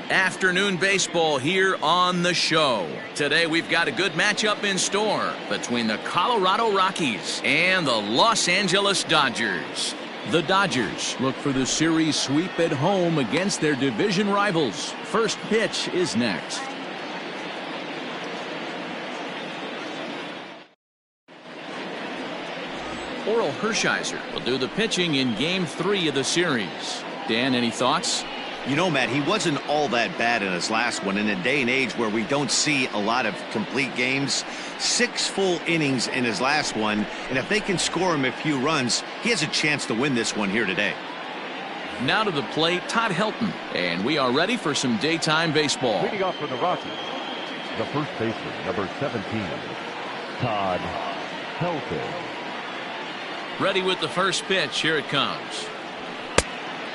Afternoon baseball here on the show. Today we've got a good matchup in store between the Colorado Rockies and the Los Angeles Dodgers. The Dodgers look for the series sweep at home against their division rivals. First pitch is next. Oral Hershiser will do the pitching in Game 3 of the series. Dan, any thoughts? You know, Matt, he wasn't all that bad in his last one. In a day and age where we don't see a lot of complete games, 6 full innings in his last one, and if they can score him a few runs, he has a chance to win this one here today. Now to the plate, Todd Helton, and we are ready for some daytime baseball. Leading off for the Rockies, the first baseman, number 17, Todd Helton. Ready with the first pitch. Here it comes.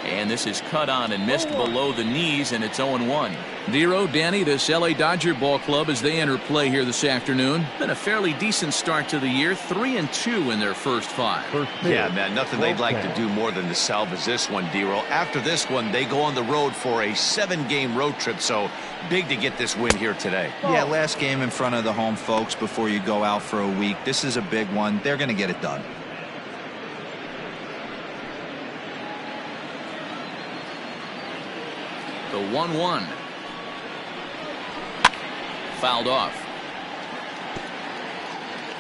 And this is cut on and missed below the knees, and it's 0-1. Dero, Danny, this LA Dodger ball club as they enter play here this afternoon. Been a fairly decent start to the year, 3-2 in their first 5. Yeah, man, nothing they'd like to do more than to salvage this one, Dero. After this one, they go on the road for a 7-game road trip, so big to get this win here today. Yeah, last game in front of the home folks before you go out for a week. This is a big one. They're going to get it done. The 1-1. Fouled off.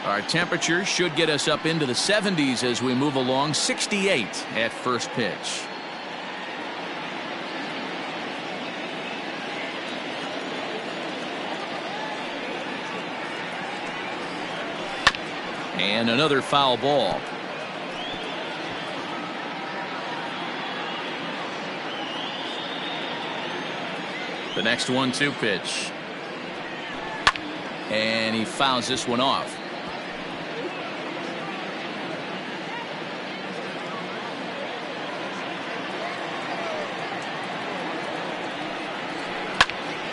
Our temperature should get us up into the 70s as we move along. 68 at first pitch. And another foul ball. The next 1-2 pitch. And he fouls this one off.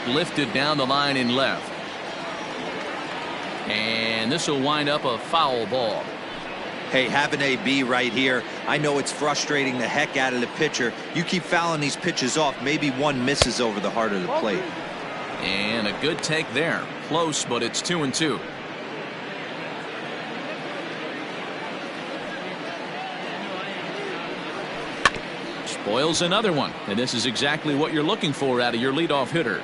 Lifted down the line in left. And this will wind up a foul ball. Hey, have an AB right here. I know it's frustrating the heck out of the pitcher. You keep fouling these pitches off, maybe one misses over the heart of the plate. And a good take there. Close, but it's 2-2. Spoils another one, and this is exactly what you're looking for out of your leadoff hitter.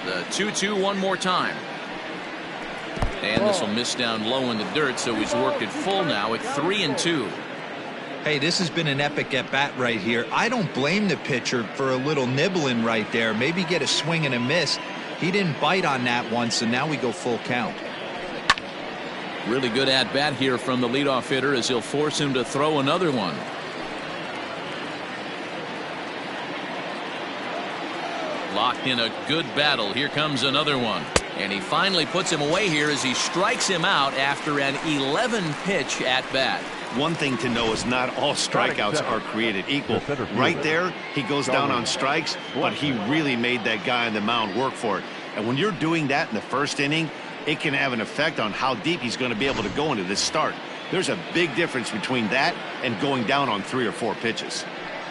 The 2-2 one more time. And this will miss down low in the dirt, so he's worked it full now at 3-2. Hey, this has been an epic at-bat right here. I don't blame the pitcher for a little nibbling right there. Maybe get a swing and a miss. He didn't bite on that one, so now we go full count. Really good at-bat here from the leadoff hitter as he'll force him to throw another one. Locked in a good battle. Here comes another one. And he finally puts him away here as he strikes him out after an 11-pitch at-bat. One thing to know is not all strikeouts are created equal. Right there, he goes down on strikes, but he really made that guy on the mound work for it. And when you're doing that in the first inning, it can have an effect on how deep he's going to be able to go into this start. There's a big difference between that and going down on 3 or 4 pitches.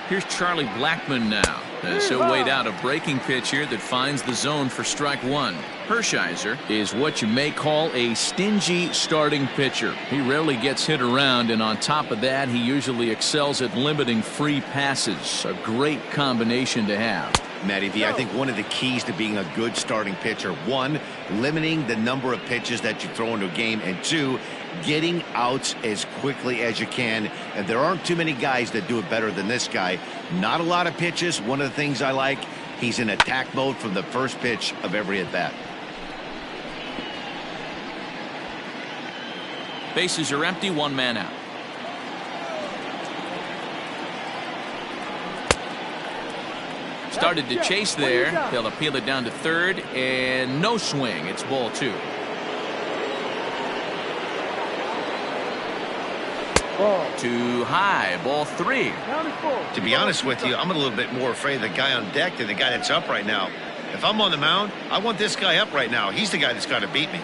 Here's Charlie Blackmon now. As he'll wait out a breaking pitch here that finds the zone for strike 1. Hershiser is what you may call a stingy starting pitcher. He rarely gets hit around, and on top of that, he usually excels at limiting free passes. A great combination to have. Matty V, I think one of the keys to being a good starting pitcher, 1, limiting the number of pitches that you throw into a game, and 2, getting outs as quickly as you can. And there aren't too many guys that do it better than this guy. Not a lot of pitches. One of the things I like, he's in attack mode from the first pitch of every at bat. Bases are empty, 1 man out. Started to chase there. They'll appeal it down to third, and no swing. It's ball 2. Too high, ball 3. To be honest with you, I'm a little bit more afraid of the guy on deck than the guy that's up right now. If I'm on the mound, I want this guy up right now. He's the guy that's got to beat me.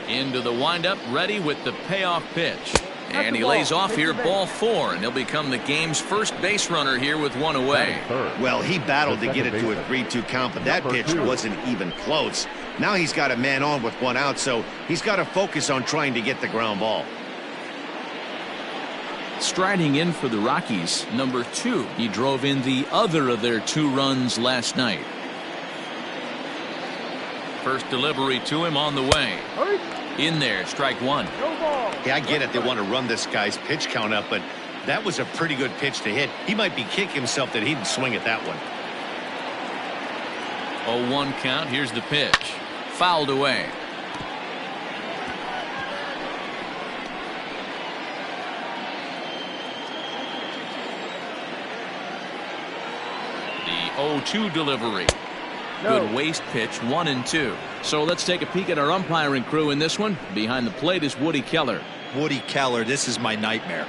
Into the windup, ready with the payoff pitch. And he lays off here, ball 4, and he'll become the game's first base runner here with one away. Well, he battled to get it to a 3-2 count, but that pitch wasn't even close. Now he's got a man on with 1 out, so he's got to focus on trying to get the ground ball. Striding in for the Rockies, number 2. He drove in the other of their 2 runs last night. First delivery to him on the way. In there, strike 1. Yeah, I get it. They want to run this guy's pitch count up, but that was a pretty good pitch to hit. He might be kicking himself that he didn't swing at that one. 0-1 count. Here's the pitch. Fouled away. The 0-2 delivery. Good waste pitch, 1-2. So let's take a peek at our umpiring crew in this one. Behind the plate is Woody Keller. Woody Keller, this is my nightmare.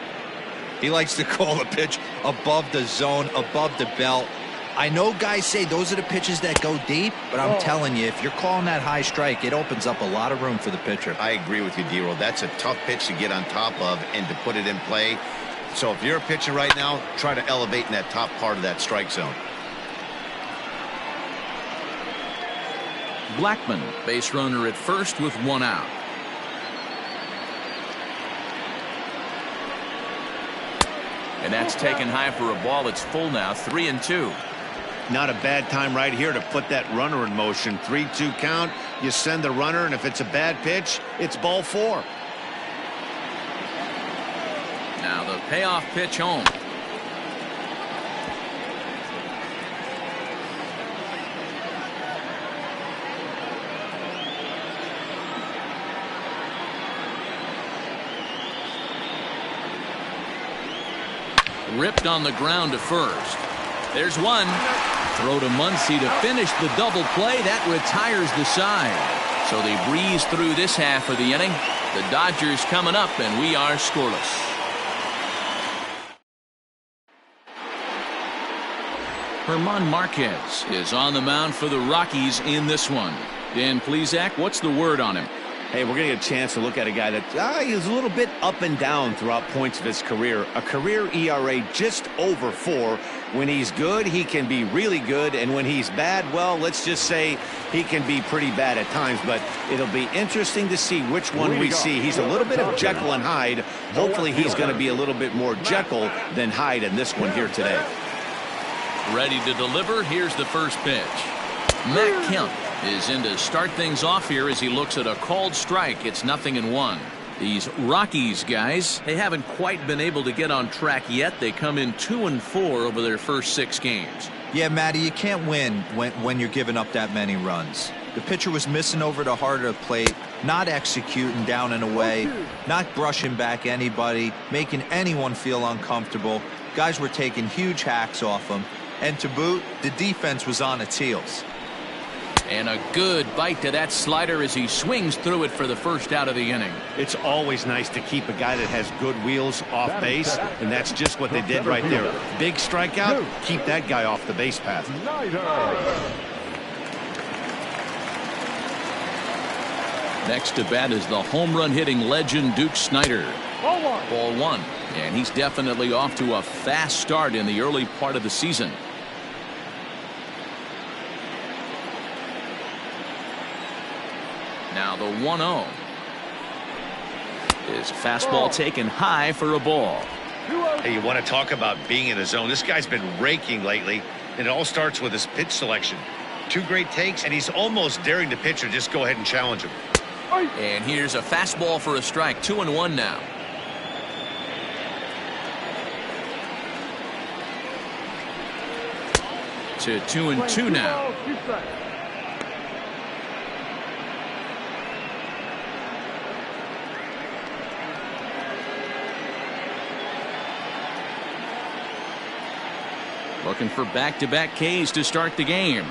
He likes to call a pitch above the zone, above the belt. I know guys say those are the pitches that go deep, but I'm telling you, if you're calling that high strike, it opens up a lot of room for the pitcher. I agree with you, D-Roll. That's a tough pitch to get on top of and to put it in play. So if you're a pitcher right now, try to elevate in that top part of that strike zone. Blackmon, base runner at first with 1 out. And that's taken high for a ball. It's full now, 3-2. Not a bad time right here to put that runner in motion. 3-2 count. You send the runner, and if it's a bad pitch, it's ball 4. Now the payoff pitch home. Ripped on the ground to first. There's one. Throw to Muncie to finish the double play. That retires the side. So they breeze through this half of the inning. The Dodgers coming up, and we are scoreless. Herman Marquez is on the mound for the Rockies in this one. Dan Plesac, what's the word on him? Hey, we're going to get a chance to look at a guy that is a little bit up and down throughout points of his career. A career ERA just over 4. When he's good, he can be really good. And when he's bad, well, let's just say he can be pretty bad at times. But it'll be interesting to see which one we see. He's a little bit of Jekyll and Hyde. Hopefully he's going to be a little bit more Jekyll than Hyde in this one here today. Ready to deliver. Here's the first pitch. Matt Kemp is in to start things off here as he looks at a called strike. It's 0-1. These Rockies guys, they haven't quite been able to get on track yet. They come in 2-4 over their first 6 games. Yeah, Matty, you can't win when you're giving up that many runs. The pitcher was missing over the heart of the plate, not executing down and away, not brushing back anybody, making anyone feel uncomfortable. Guys were taking huge hacks off him. And to boot, the defense was on its heels. And a good bite to that slider as he swings through it for the first out of the inning. It's always nice to keep a guy that has good wheels off base, and that's just what they did right there. Big strikeout, keep that guy off the base path. Next to bat is the home run hitting legend Duke Snyder. Ball 1. And he's definitely off to a fast start in the early part of the season. Now the 1-0 is a fastball taken high for a ball. Hey, you want to talk about being in a zone? This guy's been raking lately, and it all starts with his pitch selection. 2 great takes, and he's almost daring the pitcher just go ahead and challenge him. And here's a fastball for a strike. 2-1 now. To 2-2 now. Looking for back-to-back Ks to start the game.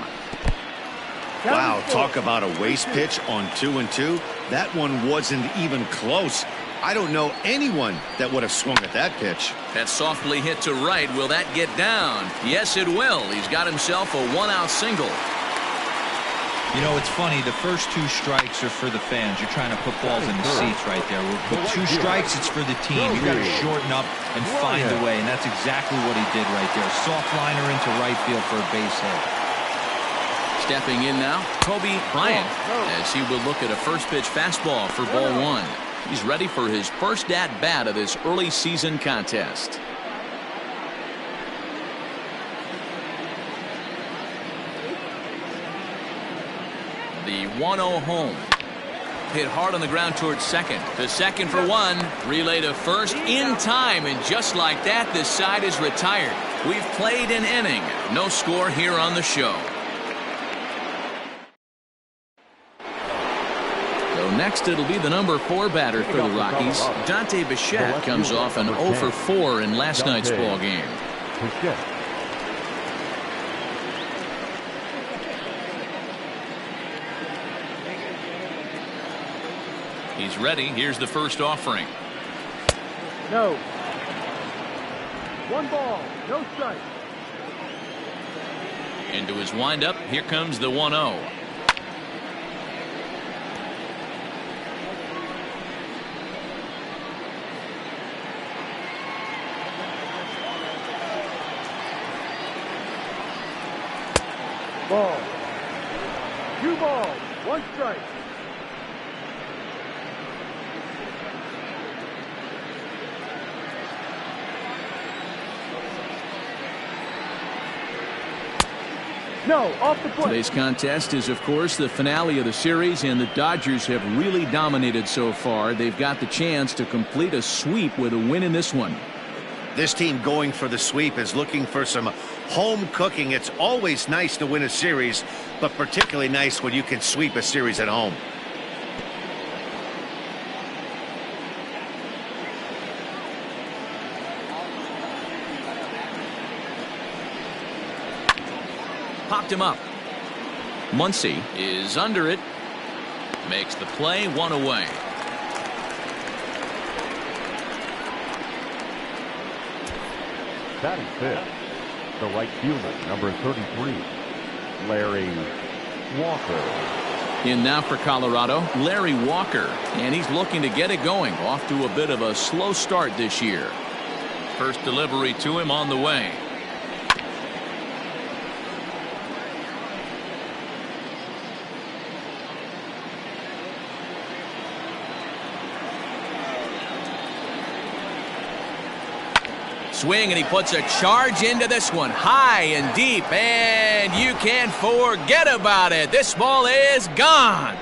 Wow, talk about a waste pitch on 2-2. That one wasn't even close. I don't know anyone that would have swung at that pitch. That softly hit to right. Will that get down? Yes, it will. He's got himself a 1-out single. You know, it's funny. The first 2 strikes are for the fans. You're trying to put balls in the seats right there. With 2 strikes, it's for the team. You got to shorten up and find a way, and that's exactly what he did right there. Soft liner into right field for a base hit. Stepping in now, Bryant, as he will look at a first pitch fastball for ball 1. He's ready for his first at-bat of this early season contest. The 1-0 home. Hit hard on the ground towards second. To second for 1. Relay to first in time. And just like that, this side is retired. We've played an inning. No score here on the show. So next it'll be the number 4 batter for the Rockies. Dante Bichette comes off an 0 for 4 in last night's ball game. He's ready. Here's the first offering. No. 1 ball, no strike. Into his windup. Here comes the 1-0. Ball. 2 balls, 1 strike. No, off the plate. Today's contest is, of course, the finale of the series, and the Dodgers have really dominated so far. They've got the chance to complete a sweep with a win in this one. This team going for the sweep is looking for some home cooking. It's always nice to win a series, but particularly nice when you can sweep a series at home. Popped him up. Muncie is under it. Makes the play, 1 away. Batting 5th, the right fielder, number 33, Larry Walker. In now for Colorado, Larry Walker, and he's looking to get it going. Off to a bit of a slow start this year. First delivery to him on the way. Swing, and he puts a charge into this one, high and deep, and you can forget about it. This ball is gone.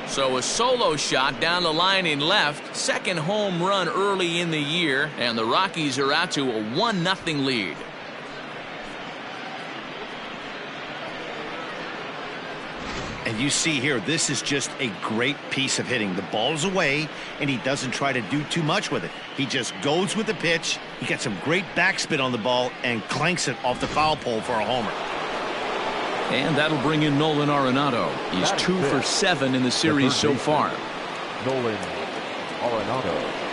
So a solo shot down the line in left, second home run early in the year, and the Rockies are out to a 1-0 lead. And you see here, this is just a great piece of hitting. The ball's away, and he doesn't try to do too much with it. He just goes with the pitch. He gets some great backspin on the ball and clanks it off the foul pole for a homer. And that'll bring in Nolan Arenado. He's 2 for 7 in the series so far. Nolan Arenado.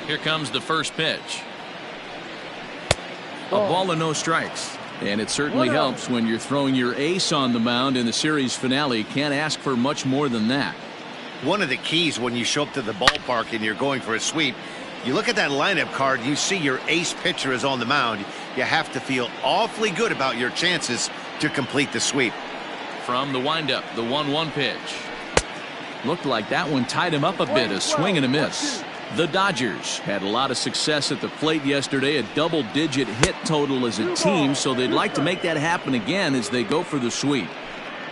Here comes the first pitch. A ball and no strikes. And it certainly helps when you're throwing your ace on the mound in the series finale. Can't ask for much more than that. One of the keys when you show up to the ballpark and you're going for a sweep, you look at that lineup card, you see your ace pitcher is on the mound. You have to feel awfully good about your chances to complete the sweep. From the windup, the 1-1 pitch. Looked like that one tied him up a bit. A swing and a miss. The Dodgers had a lot of success at the plate yesterday, a double-digit hit total as a team, so they'd like to make that happen again as they go for the sweep.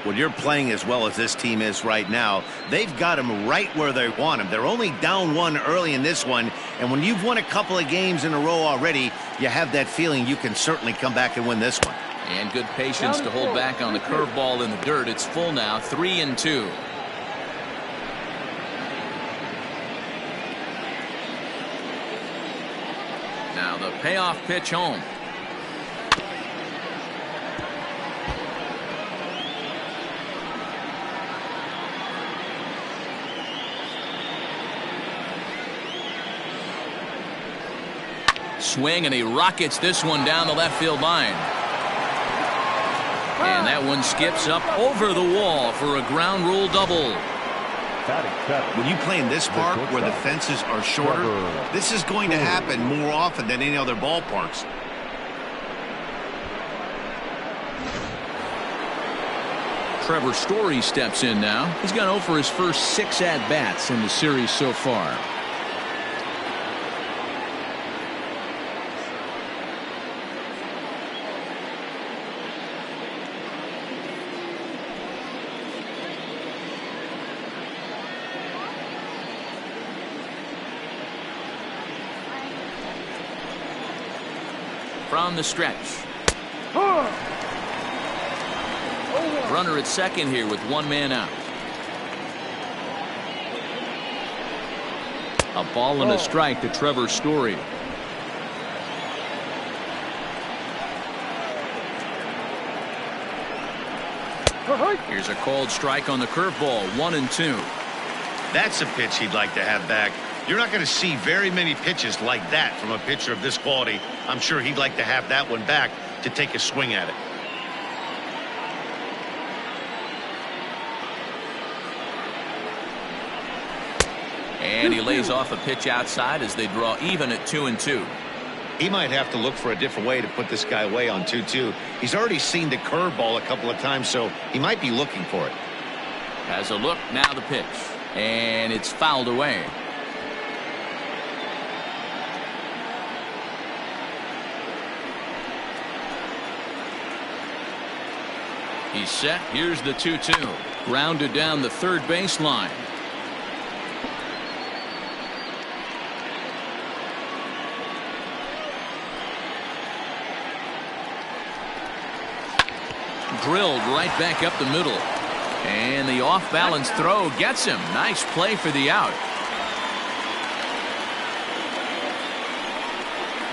When you're playing as well as this team is right now, they've got them right where they want them. They're only down 1 early in this one, and when you've won a couple of games in a row already, you have that feeling you can certainly come back and win this one. And good patience to hold back on the curveball in the dirt. It's full now, 3-2. Now the payoff pitch home. Swing, and he rockets this one down the left field line. And that one skips up over the wall for a ground rule double. When you play in this park where the fences are shorter, this is going to happen more often than any other ballparks. Trevor Story steps in now. He's gone 0 for his first 6 at-bats in the series so far. From the stretch. Runner at second here with 1 man out. A ball and a strike to Trevor Story. Here's a called strike on the curveball. 1-2. That's a pitch he'd like to have back. You're not going to see very many pitches like that from a pitcher of this quality. I'm sure he'd like to have that one back to take a swing at it. And he lays off a pitch outside as they draw even at 2-2. He might have to look for a different way to put this guy away on 2-2. He's already seen the curveball a couple of times, so he might be looking for it. Has a look, now the pitch. And it's fouled away. He's set. Here's the 2-2. Grounded down the third baseline. Drilled right back up the middle. And the off-balance throw gets him. Nice play for the out.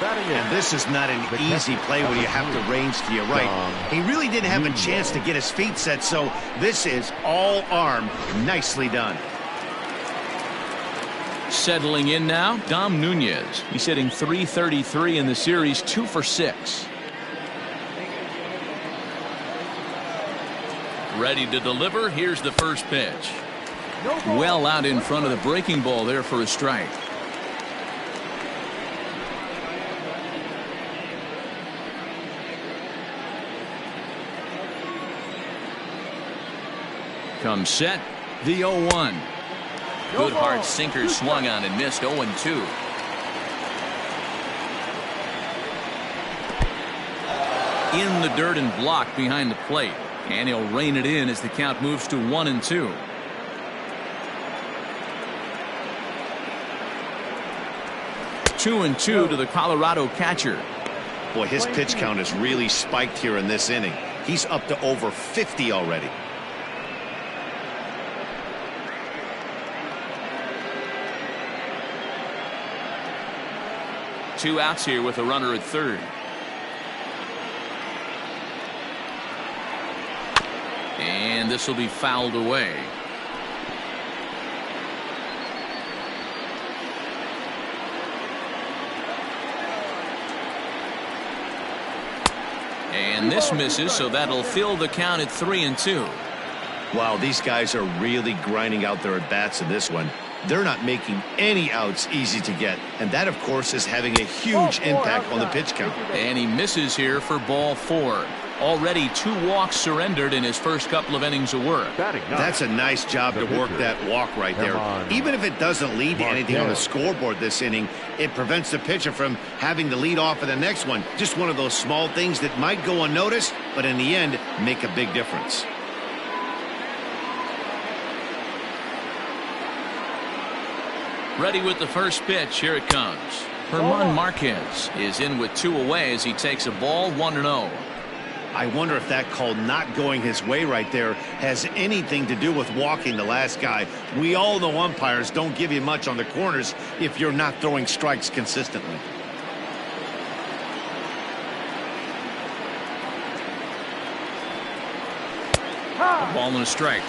And this is not an easy play when you have to range to your right. He really didn't have a chance to get his feet set, so this is all arm. Nicely done. Settling in now, Dom Nunez. He's hitting .333 in the series, 2 for 6. Ready to deliver. Here's the first pitch. Well out in front of the breaking ball there for a strike. Comes set. The 0-1. Good hard sinker swung on and missed. 0-2. In the dirt and blocked behind the plate. And he'll rein it in as the count moves to 1-2. Two and two to the Colorado catcher. Boy, his pitch count has really spiked here in this inning. He's up to over 50 already. Two outs here with a runner at third. And this will be fouled away. And this misses, so that'll fill the count at 3-2. Wow, these guys are really grinding out their at-bats in this one. They're not making any outs easy to get, and that, of course, is having a huge impact on the pitch count. And he misses here for ball 4. Already 2 walks surrendered in his first couple of innings of work. That's a nice job to work that walk right there. Even if it doesn't lead to anything on the scoreboard this inning, it prevents the pitcher from having to lead off in the next one. Just one of those small things that might go unnoticed, but in the end, make a big difference. Ready with the first pitch. Here it comes. Herman Marquez is in with 2 away as he takes a ball 1-0. I wonder if that call not going his way right there has anything to do with walking the last guy. We all know umpires don't give you much on the corners if you're not throwing strikes consistently. A ball and a strike.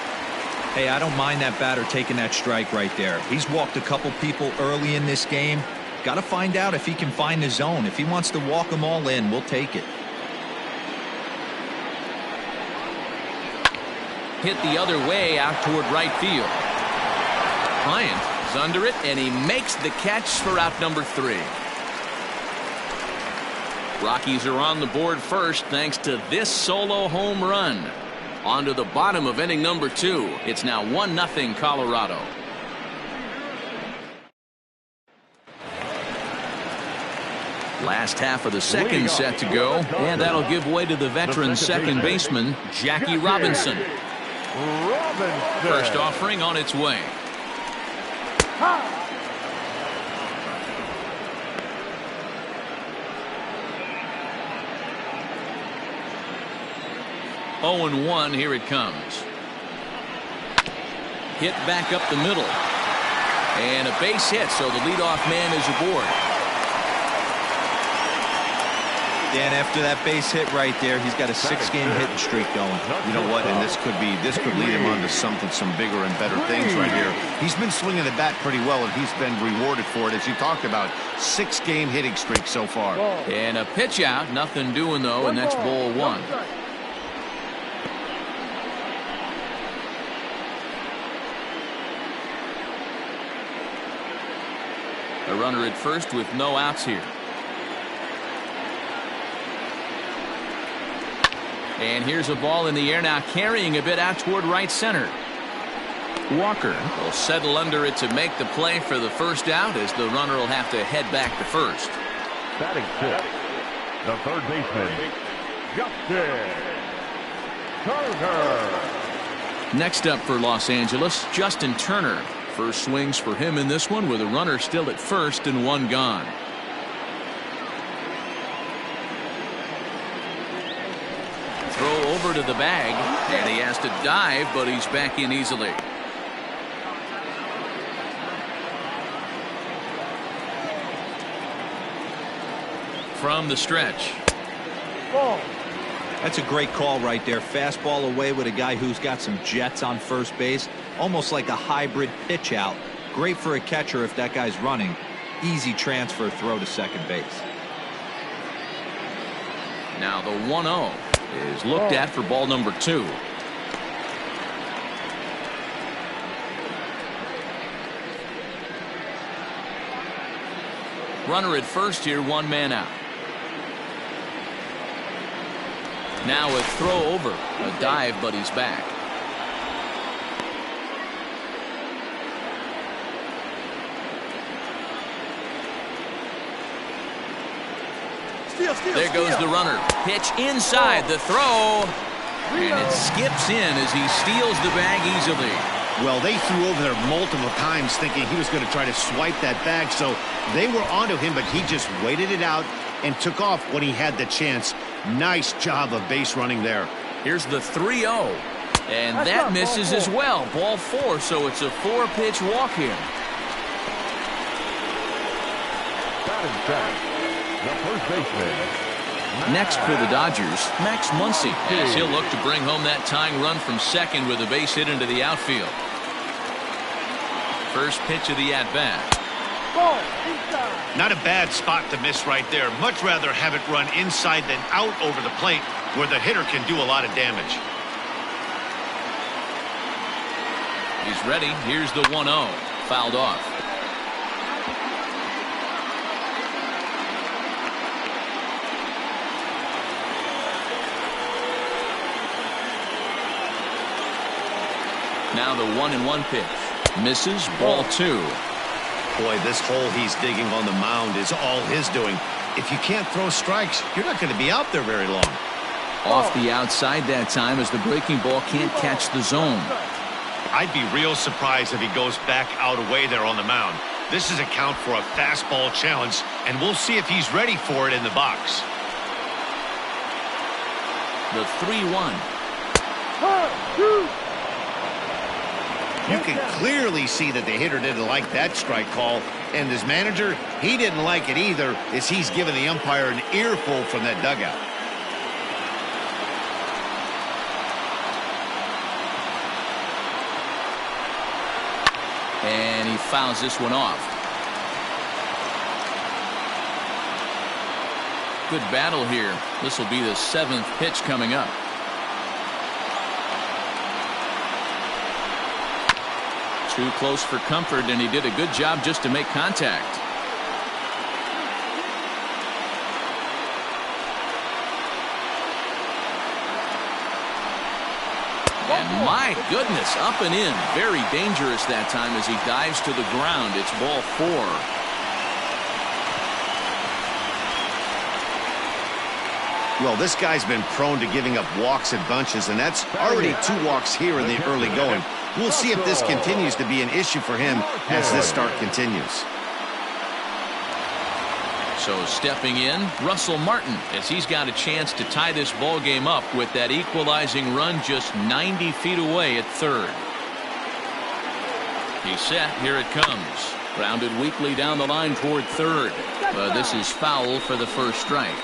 Hey, I don't mind that batter taking that strike right there. He's walked a couple people early in this game. Got to find out if he can find his zone. If he wants to walk them all in, we'll take it. Hit the other way out toward right field. Bryant is under it, and he makes the catch for out number 3. Rockies are on the board first thanks to this solo home run. On to the bottom of inning number 2. It's now 1-0 Colorado. Last half of the second set to go, and that'll give way to the veteran second baseman, Jackie Robinson. First offering on its way. Oh, and 1, here it comes. Hit back up the middle. And a base hit, so the leadoff man is aboard. Dan, after that base hit right there, he's got a 6-game hitting streak going. You know what? And this could lead him on to some bigger and better things right here. He's been swinging the bat pretty well, and he's been rewarded for it, as you talked about. 6-game hitting streak so far. And a pitch out, nothing doing though, and that's ball 1. A runner at first with no outs here. And here's a ball in the air now, carrying a bit out toward right center. Walker will settle under it to make the play for the first out, as the runner will have to head back to first. Batting 6, the third baseman, Justin Turner. Next up for Los Angeles, Justin Turner. First swings for him in this one, with a runner still at first and 1 gone. Throw over to the bag, and he has to dive, but he's back in easily. From the stretch. That's a great call right there. Fastball away with a guy who's got some jets on first base. Almost like a hybrid pitch out. Great for a catcher if that guy's running. Easy transfer throw to second base. Now the 1-0 is looked at for ball number 2. Runner at first here, 1 man out. Now a throw over, a dive, but he's back. There goes the runner. Pitch inside, the throw, and it skips in as he steals the bag easily. Well, they threw over there multiple times thinking he was going to try to swipe that bag, so they were onto him, but he just waited it out and took off when he had the chance. Nice job of base running there. Here's the 3-0, and that misses as well. Ball 4, so it's a 4-pitch walk here. Batting 7, the first baseman. Next for the Dodgers, Max Muncie, as he'll look to bring home that tying run from second with a base hit into the outfield. First pitch of the at-bat. Not a bad spot to miss right there. Much rather have it run inside than out over the plate, where the hitter can do a lot of damage. He's ready. Here's the 1-0. Fouled off. Now the 1-1 pitch. Misses. Ball 2. Boy, this hole he's digging on the mound is all his doing. If you can't throw strikes, you're not going to be out there very long. Off the outside that time, as the breaking ball can't catch the zone. I'd be real surprised if he goes back out away there on the mound. This is a count for a fastball challenge, and we'll see if he's ready for it in the box. The 3-1. You can clearly see that the hitter didn't like that strike call, and his manager, he didn't like it either, as he's given the umpire an earful from that dugout. And he fouls this one off. Good battle here. This will be the 7th pitch coming up. Too close for comfort, and he did a good job just to make contact. And my goodness, up and in. Very dangerous that time as he dives to the ground. It's ball 4. Well, this guy's been prone to giving up walks in bunches, and that's already 2 walks here in the early going. We'll see if this continues to be an issue for him as this start continues. So stepping in, Russell Martin, as he's got a chance to tie this ball game up with that equalizing run just 90 feet away at third. He's set. Here it comes. Grounded weakly down the line toward third. This is foul for the first strike.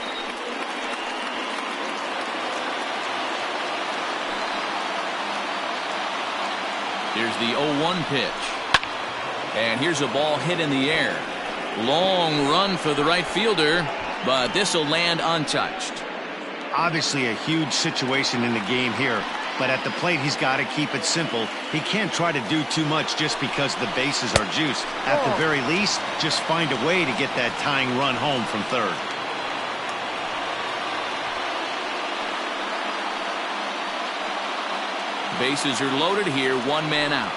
Here's the 0-1 pitch. And here's a ball hit in the air. Long run for the right fielder, but this will land untouched. Obviously a huge situation in the game here, but at the plate he's got to keep it simple. He can't try to do too much just because the bases are juiced. At the very least, just find a way to get that tying run home from third. Bases are loaded here, 1 man out.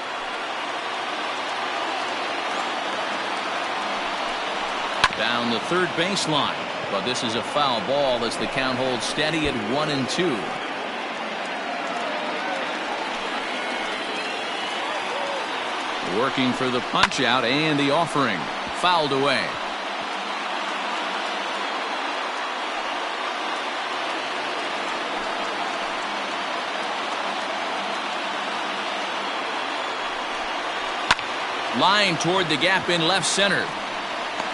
Down the third baseline, but this is a foul ball as the count holds steady at 1-2. Working for the punch out and the offering. Fouled away. Line toward the gap in left center.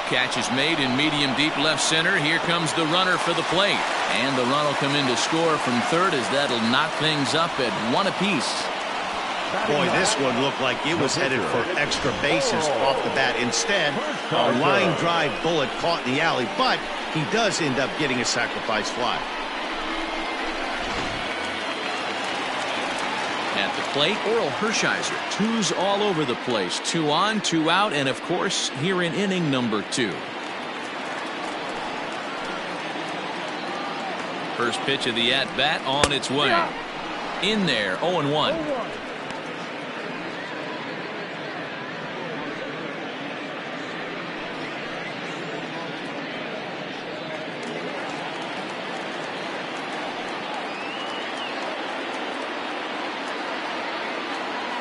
Catch is made in medium deep left center. Here comes the runner for the plate. And the run will come in to score from third as that'll knock things up at 1 apiece. Boy, this one looked like it was headed for extra bases off the bat. Instead, a line drive bullet caught in the alley, but he does end up getting a sacrifice fly. At the plate, Oral Hershiser. 2s all over the place. 2 on, 2 out, and of course, here in inning number 2. First pitch of the at-bat on its way. In there, 0-1.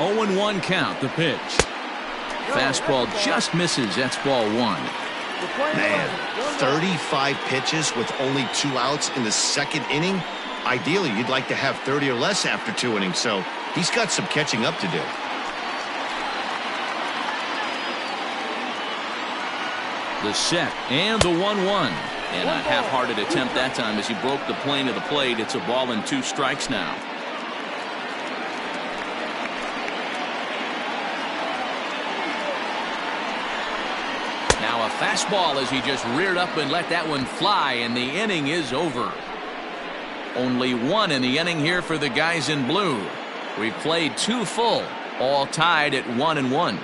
Oh-1 count, the pitch. Fastball just misses. That's ball 1. Man, 35 pitches with only 2 outs in the second inning. Ideally, you'd like to have 30 or less after 2 innings, so he's got some catching up to do. The set and the 1-1. And a half-hearted attempt that time as he broke the plane of the plate. It's a ball and 2 strikes now. Now a fastball as he just reared up and let that one fly, and the inning is over. Only 1 in the inning here for the guys in blue. We've played 2 full, all tied at 1-1.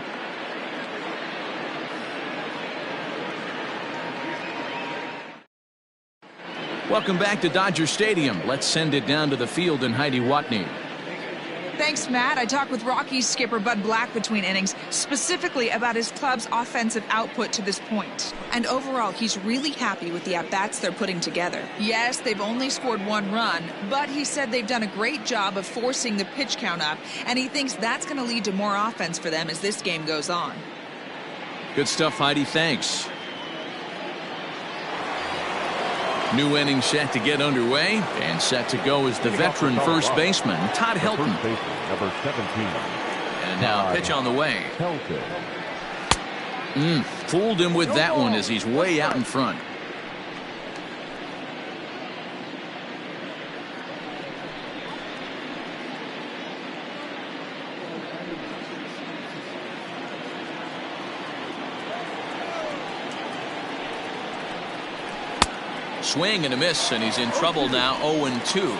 Welcome back to Dodger Stadium. Let's send it down to the field and Heidi Watney. Thanks, Matt. I talked with Rockies skipper Bud Black between innings, specifically about his club's offensive output to this point. And overall, he's really happy with the at-bats they're putting together. Yes, they've only scored 1 run, but he said they've done a great job of forcing the pitch count up, and he thinks that's going to lead to more offense for them as this game goes on. Good stuff, Heidi. Thanks. New inning set to get underway, and set to go is the veteran first baseman, Todd Helton. Number 17. And now pitch on the way. Fooled him with that one as he's way out in front. Swing and a miss, and he's in trouble now. 0-2.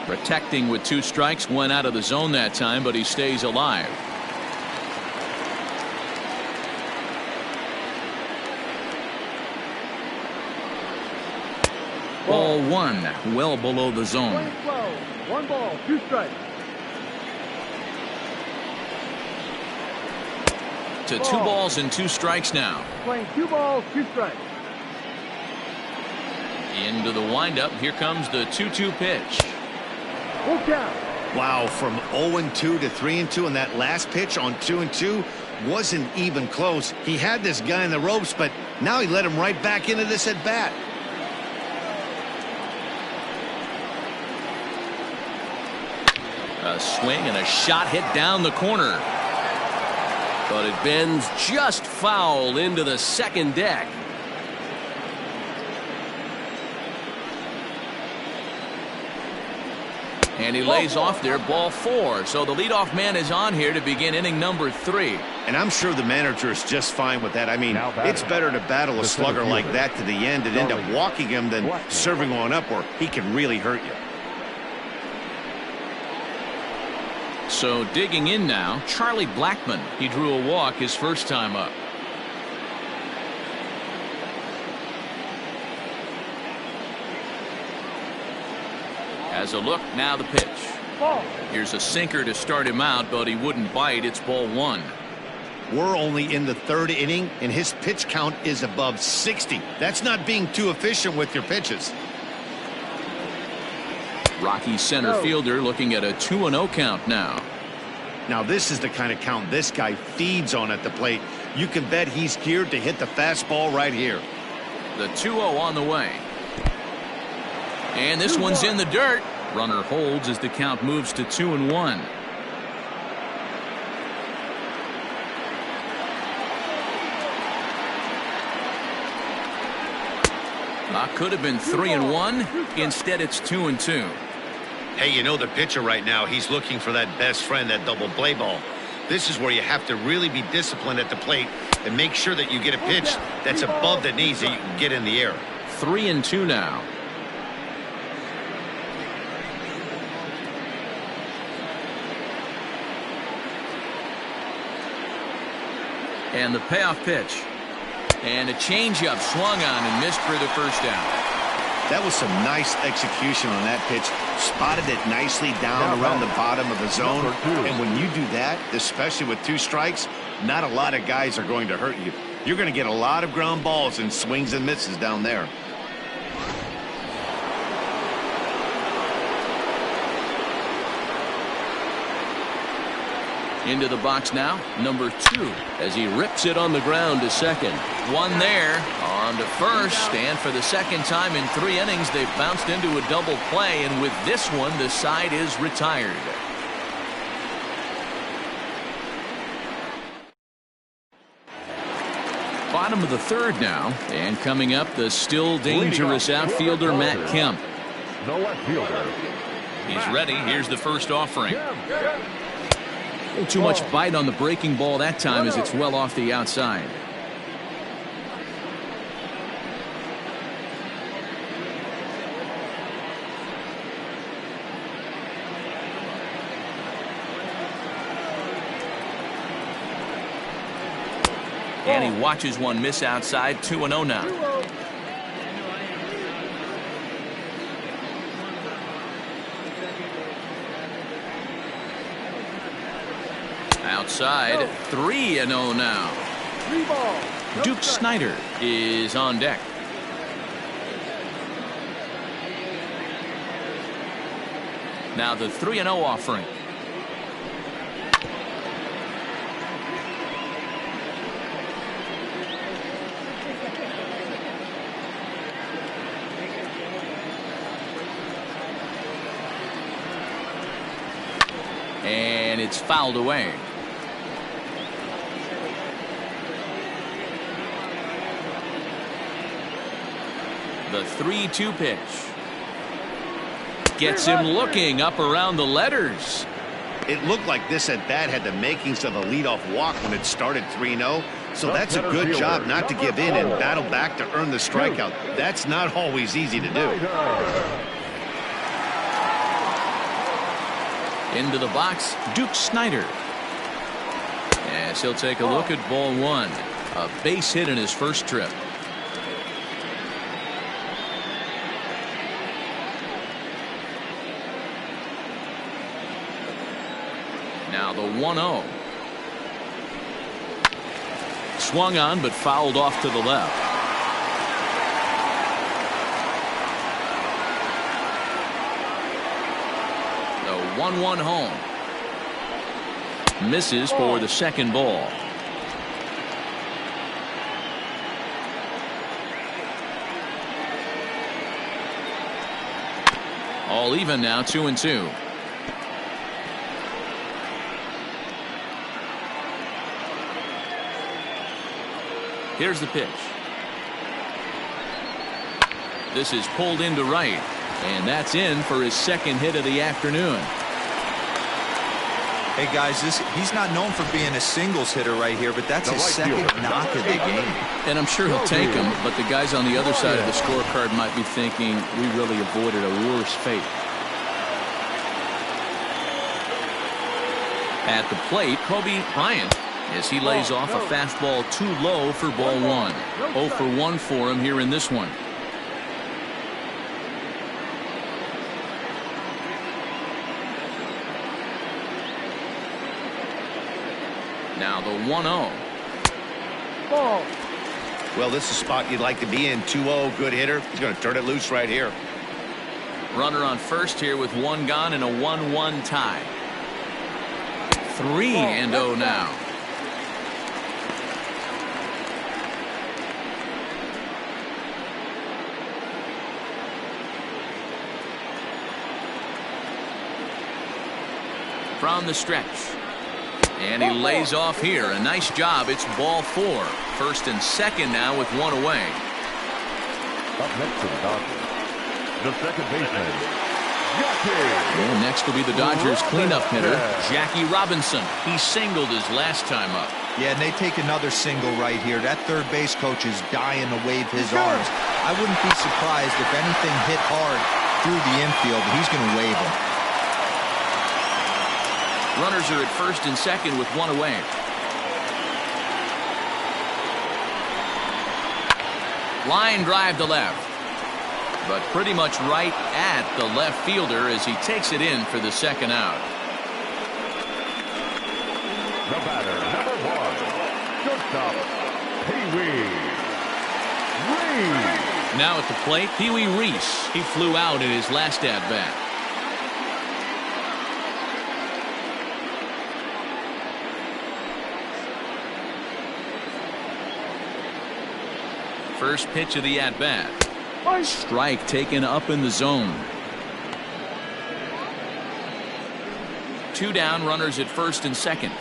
Protecting with 2 strikes, 1 out of the zone that time, but he stays alive. Ball 1, well below the zone. 1 ball, 2 strikes. To 2 balls and 2 strikes now. Playing 2 balls, 2 strikes. Into the windup. Here comes the 2-2 pitch. Wow, from 0-2 to 3-2, and that last pitch on 2-2 wasn't even close. He had this guy in the ropes, but now he let him right back into this at bat. A swing and a shot hit down the corner. But it bends just foul into the second deck. And he lays off there, ball 4. So the leadoff man is on here to begin inning number 3. And I'm sure the manager is just fine with that. I mean, it's better to battle a slugger like that to the end and end up walking him than serving one up where he can really hurt you. So digging in now, Charlie Blackmon. He drew a walk his first time up. As a look, now the pitch. Here's a sinker to start him out, but he wouldn't bite. It's ball 1. We're only in the 3rd inning, and his pitch count is above 60. That's not being too efficient with your pitches. Rockies center fielder looking at a 2-0 count now. Now this is the kind of count this guy feeds on at the plate. You can bet he's geared to hit the fastball right here. The 2-0 on the way. And this one's in the dirt. Runner holds as the count moves to 2-1. Could have been 3-1. Instead, it's 2-2. Hey, you know the pitcher right now, he's looking for that best friend, that double play ball. This is where you have to really be disciplined at the plate and make sure that you get a pitch that's above the knees that you can get in the air. 3-2 now. And the payoff pitch. And a changeup swung on and missed for the first out. That was some nice execution on that pitch. Spotted it nicely down around the bottom of the zone. And when you do that, especially with 2 strikes, not a lot of guys are going to hurt you. You're going to get a lot of ground balls and swings and misses down there. Into the box now, number 2, as he rips it on the ground to second. 1 there, on to first, and for the second time in 3 innings, they've bounced into a double play, and with this one, the side is retired. Bottom of the 3rd now, and coming up, the still dangerous outfielder Matt Kemp. The left fielder. He's ready. Here's the first offering. Too much bite on the breaking ball that time as it's well off the outside. And he watches one miss outside. 2-0 now. Outside, 3-0 now. 3 balls. Duke Snyder is on deck. Now the 3-0 offering. And it's fouled away. The 3-2 pitch. Gets him looking up around the letters. It looked like this at bat had the makings of a leadoff walk when it started 3-0. So that's a good job not to give in and battle back to earn the strikeout. That's not always easy to do. Into the box, Duke Snyder. As he'll take a look at ball one. A base hit in his first trip. Now the 1-0. Swung on but fouled off to the left. The 1-1 home. Misses for the second ball. All even now, 2-2. Here's the pitch. This is pulled into right, and that's in for his second hit of the afternoon. Hey guys, he's not known for being a singles hitter right here, but that's his second knock of the game. And I'm sure he'll take him, but the guys on the other side of the scorecard might be thinking we really avoided a worse fate. At the plate, Bryant, as he lays off a fastball too low for ball one. 0 for 1 for him here in this one. Now the 1-0. Well, this is a spot you'd like to be in. 2-0, good hitter. He's going to turn it loose right here. Runner on first here with one gone and a 1-1 tie. 3-0 now. From the stretch. And he lays off here. A nice job. It's ball 4. First and second now with one away. Up next to the Dodgers, the second baseman, Jackie. And next will be the Dodgers cleanup hitter, Jackie Robinson. He singled his last time up. Yeah, and they take another single right here. That third base coach is dying to wave his arms. I wouldn't be surprised if anything hit hard through the infield. He's going to wave him. Runners are at first and second with one away. Line drive to left. But pretty much right at the left fielder as he takes it in for the second out. The batter, number 1, shortstop, Pee-wee Reese. Now at the plate, Pee-wee Reese. He flew out in his last at-bat. First pitch of the at-bat. Strike taken up in the zone. 2 down, runners at first and second.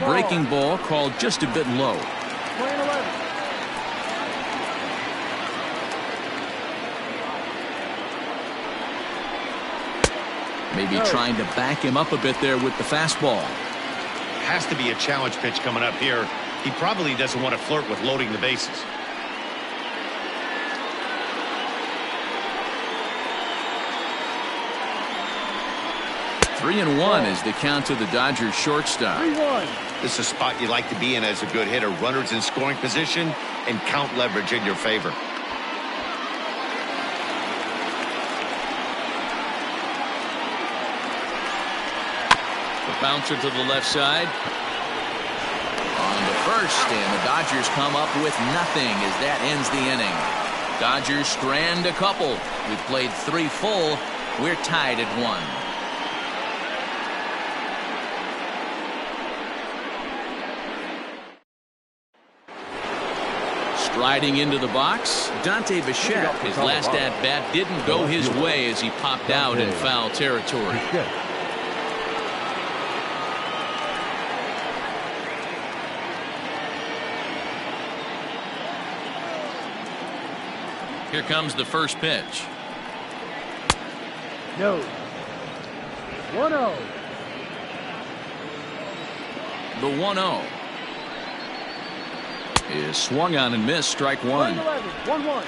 Breaking ball called just a bit low. Maybe trying to back him up a bit there with the fastball. Has to be a challenge pitch coming up here. He probably doesn't want to flirt with loading the bases. Three and one is the count to the Dodgers shortstop. 3-1. This is a spot you like to be in as a good hitter. Runners in scoring position and count leverage in your favor. Bouncer to the left side. On the first, and the Dodgers come up with nothing as that ends the inning. Dodgers strand a couple. We've played 3 full. We're tied at 1. Striding into the box, Dante Bichette. His last at-bat didn't go his way as he popped out in foul territory. Here comes the first pitch. No. 1-0. The 1-0 is swung on and missed. Strike one. 1-1.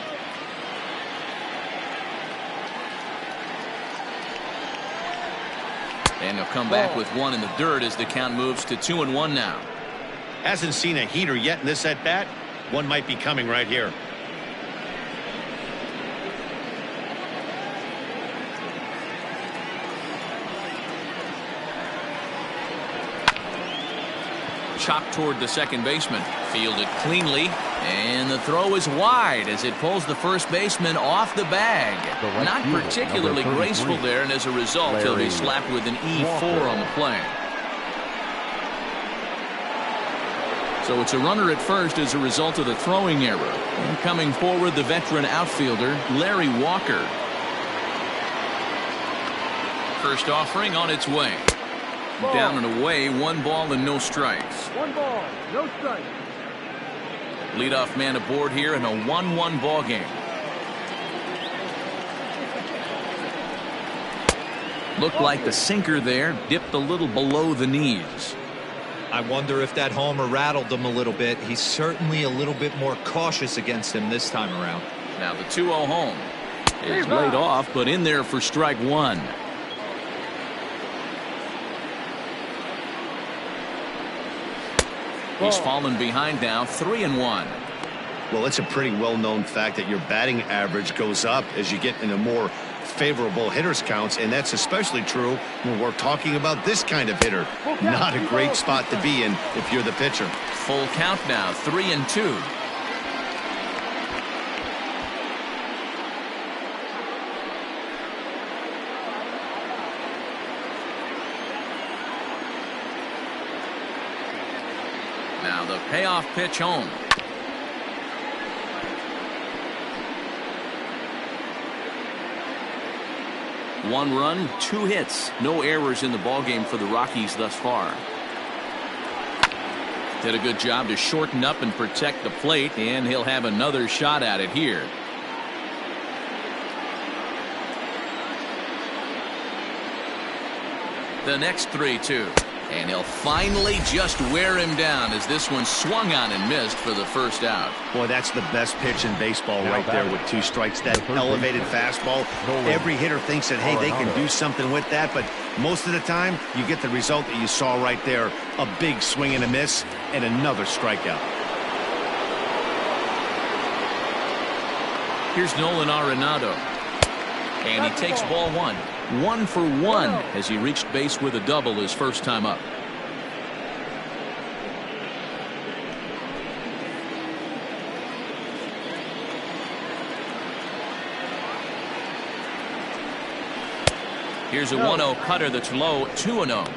And he'll come back with one in the dirt as the count moves to 2-1 now. Hasn't seen a heater yet in this at bat. One might be coming right here. Chopped toward the second baseman. Fielded cleanly. And the throw is wide as it pulls the first baseman off the bag. Not particularly graceful there, and as a result, he'll be slapped with an E4 on the play. So it's a runner at first as a result of the throwing error. And coming forward, the veteran outfielder, Larry Walker. First offering on its way. Ball. Down and away, 1 ball and no strikes. 1 ball, no strikes. Leadoff man aboard here in a 1-1 ball game. Looked like the sinker there dipped a little below the knees. I wonder if that homer rattled him a little bit. He's certainly a little bit more cautious against him this time around. Now the 2-0 home is laid off, but in there for strike one. He's fallen behind now, 3-1. Well, it's a pretty well-known fact that your batting average goes up as you get into more favorable hitters counts, and that's especially true when we're talking about this kind of hitter. Not a great spot to be in if you're the pitcher. Full count now, 3-2. Now the payoff pitch home. One run, 2 hits, no errors in the ballgame for the Rockies thus far. Did a good job to shorten up and protect the plate, and he'll have another shot at it here. The next 3-2. And he'll finally just wear him down as this one swung on and missed for the first out. Boy, that's the best pitch in baseball right there with 2 strikes. That elevated fastball. Every hitter thinks that, hey, they can do something with that, but most of the time you get the result that you saw right there. A big swing and a miss and another strikeout. Here's Nolan Arenado. And he takes ball 1. 1 for 1 as he reached base with a double his first time up. Here's a 1-0 cutter that's low, 2-0.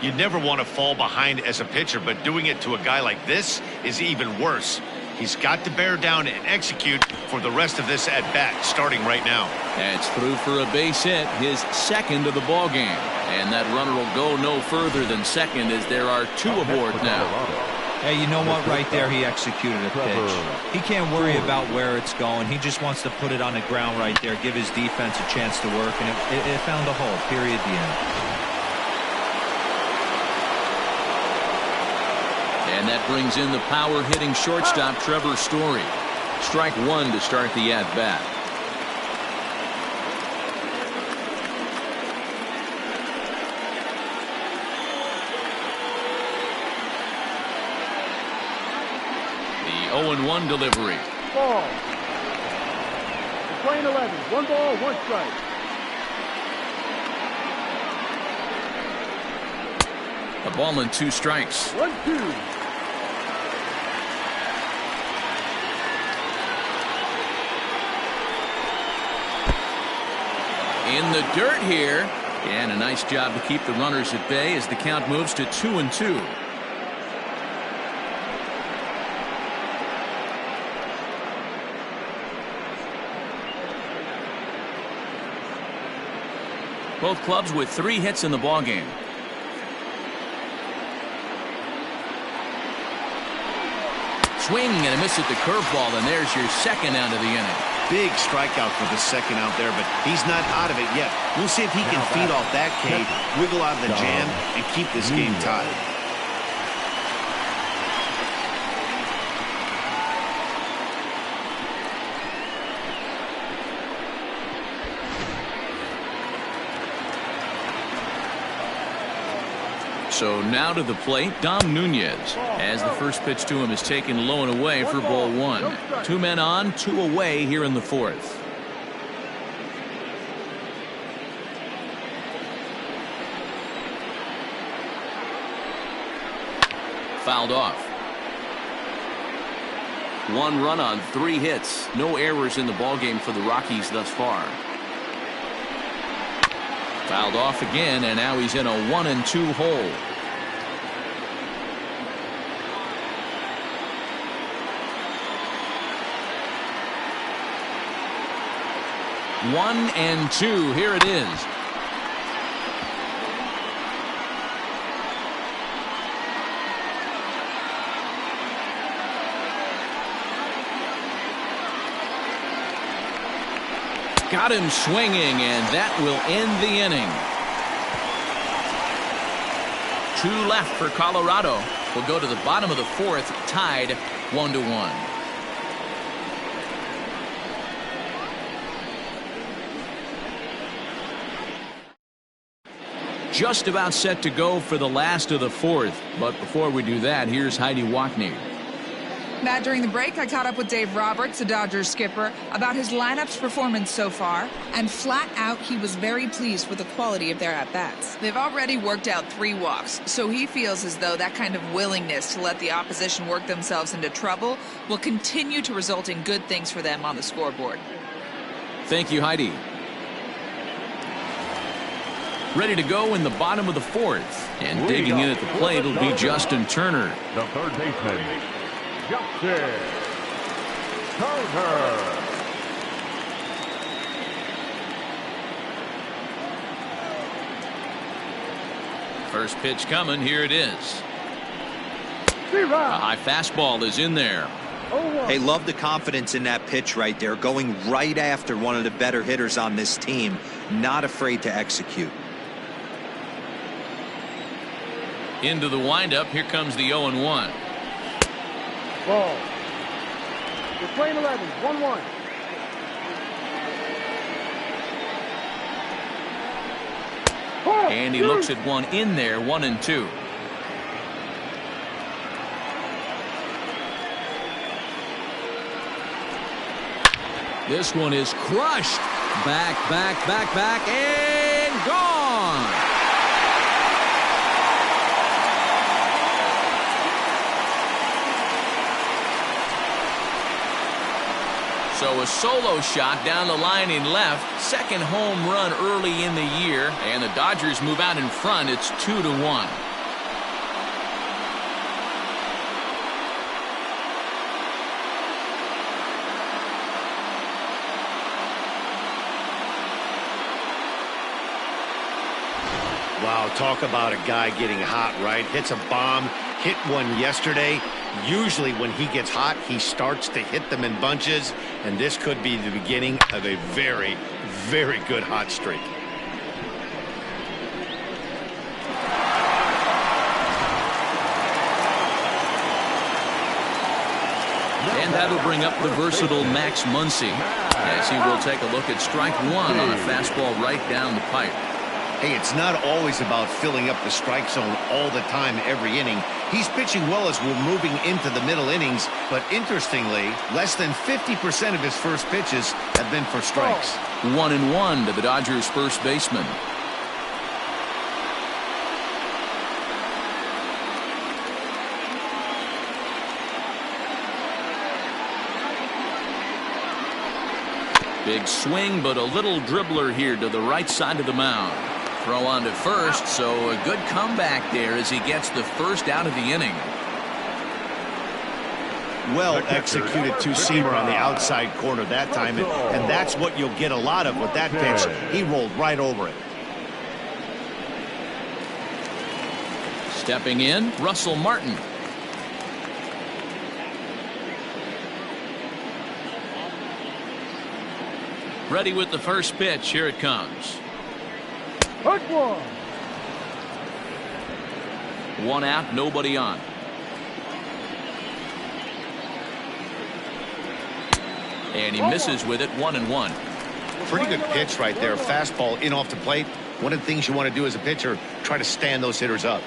You never want to fall behind as a pitcher, but doing it to a guy like this is even worse. He's got to bear down and execute for the rest of this at bat, starting right now. And it's through for a base hit, his second of the ball game. And that runner will go no further than second as there are 2 aboard now. Hey, you know what? Right there, he executed a pitch. He can't worry about where it's going. He just wants to put it on the ground right there, give his defense a chance to work, and it found a hole. Period. The end. And that brings in the power-hitting shortstop, Trevor Story. Strike 1 to start the at-bat. The 0-1 delivery. Ball. Playing 11. 1 ball, 1 strike. A ball and 2 strikes. 1-2. In the dirt here, and a nice job to keep the runners at bay as the count moves to 2-2. Both clubs with 3 hits in the ballgame. swing and a miss at the curveball, and there's your second out of the inning. Big strikeout for the second out there, but he's not out of it yet. We'll see if he can feed off that K, wiggle out of the jam, and keep this game tied. So now to the plate, Nunez, as the first pitch to him is taken low and away for ball one. 2 men on, 2 away here in the fourth. Fouled off. 1 run on 3 hits. No errors in the ballgame for the Rockies thus far. Fouled off again, and now he's in a 1-2 hole. One and two. Here it is. Got him swinging, and that will end the inning. 2 left for Colorado. We'll go to the bottom of the fourth, tied 1-1. Just about set to go for the last of the fourth. But before we do that, here's Heidi Wackney. Matt, during the break, I caught up with Dave Roberts, the Dodgers skipper, about his lineup's performance so far, and flat out, he was very pleased with the quality of their at-bats. They've already worked out 3 walks, so he feels as though that kind of willingness to let the opposition work themselves into trouble will continue to result in good things for them on the scoreboard. Thank you, Heidi. Ready to go in the bottom of the fourth, and digging in at the plate will be Justin Turner. The third baseman, Justin Turner. First pitch coming. Here it is. A high fastball is in there. Hey, love the confidence in that pitch right there, going right after one of the better hitters on this team, not afraid to execute. Into the windup. Here comes the 0-1. Ball. We're playing 11, 1-1. And he looks at one in there, 1-2. This one is crushed. Back, and gone. So a solo shot down the line in left. Second home run early in the year. And the Dodgers move out in front. It's 2-1. Wow, talk about a guy getting hot, right? Hits a bomb, hit one yesterday. Usually when he gets hot, he starts to hit them in bunches, and this could be the beginning of a very, very good hot streak. And that'll bring up the versatile Max Muncie, as he will take a look at strike one on a fastball right down the pipe. Hey, it's not always about filling up the strike zone all the time every inning. He's pitching well as we're moving into the middle innings, but interestingly, less than 50% of his first pitches have been for strikes. 1-1 to the Dodgers' first baseman. Big swing, but a little dribbler here to the right side of the mound. Throw on to first, so a good comeback there as he gets the first out of the inning. Well executed two-seamer on the outside corner that time, and that's what you'll get a lot of with that pitch. He rolled right over it. Stepping in, Russell Martin. Ready with the first pitch. Here it comes. Hurt one. One out, nobody on. And he misses with it, 1-1. Pretty good pitch right there. Fastball in off the plate. One of the things you want to do as a pitcher, try to stand those hitters up.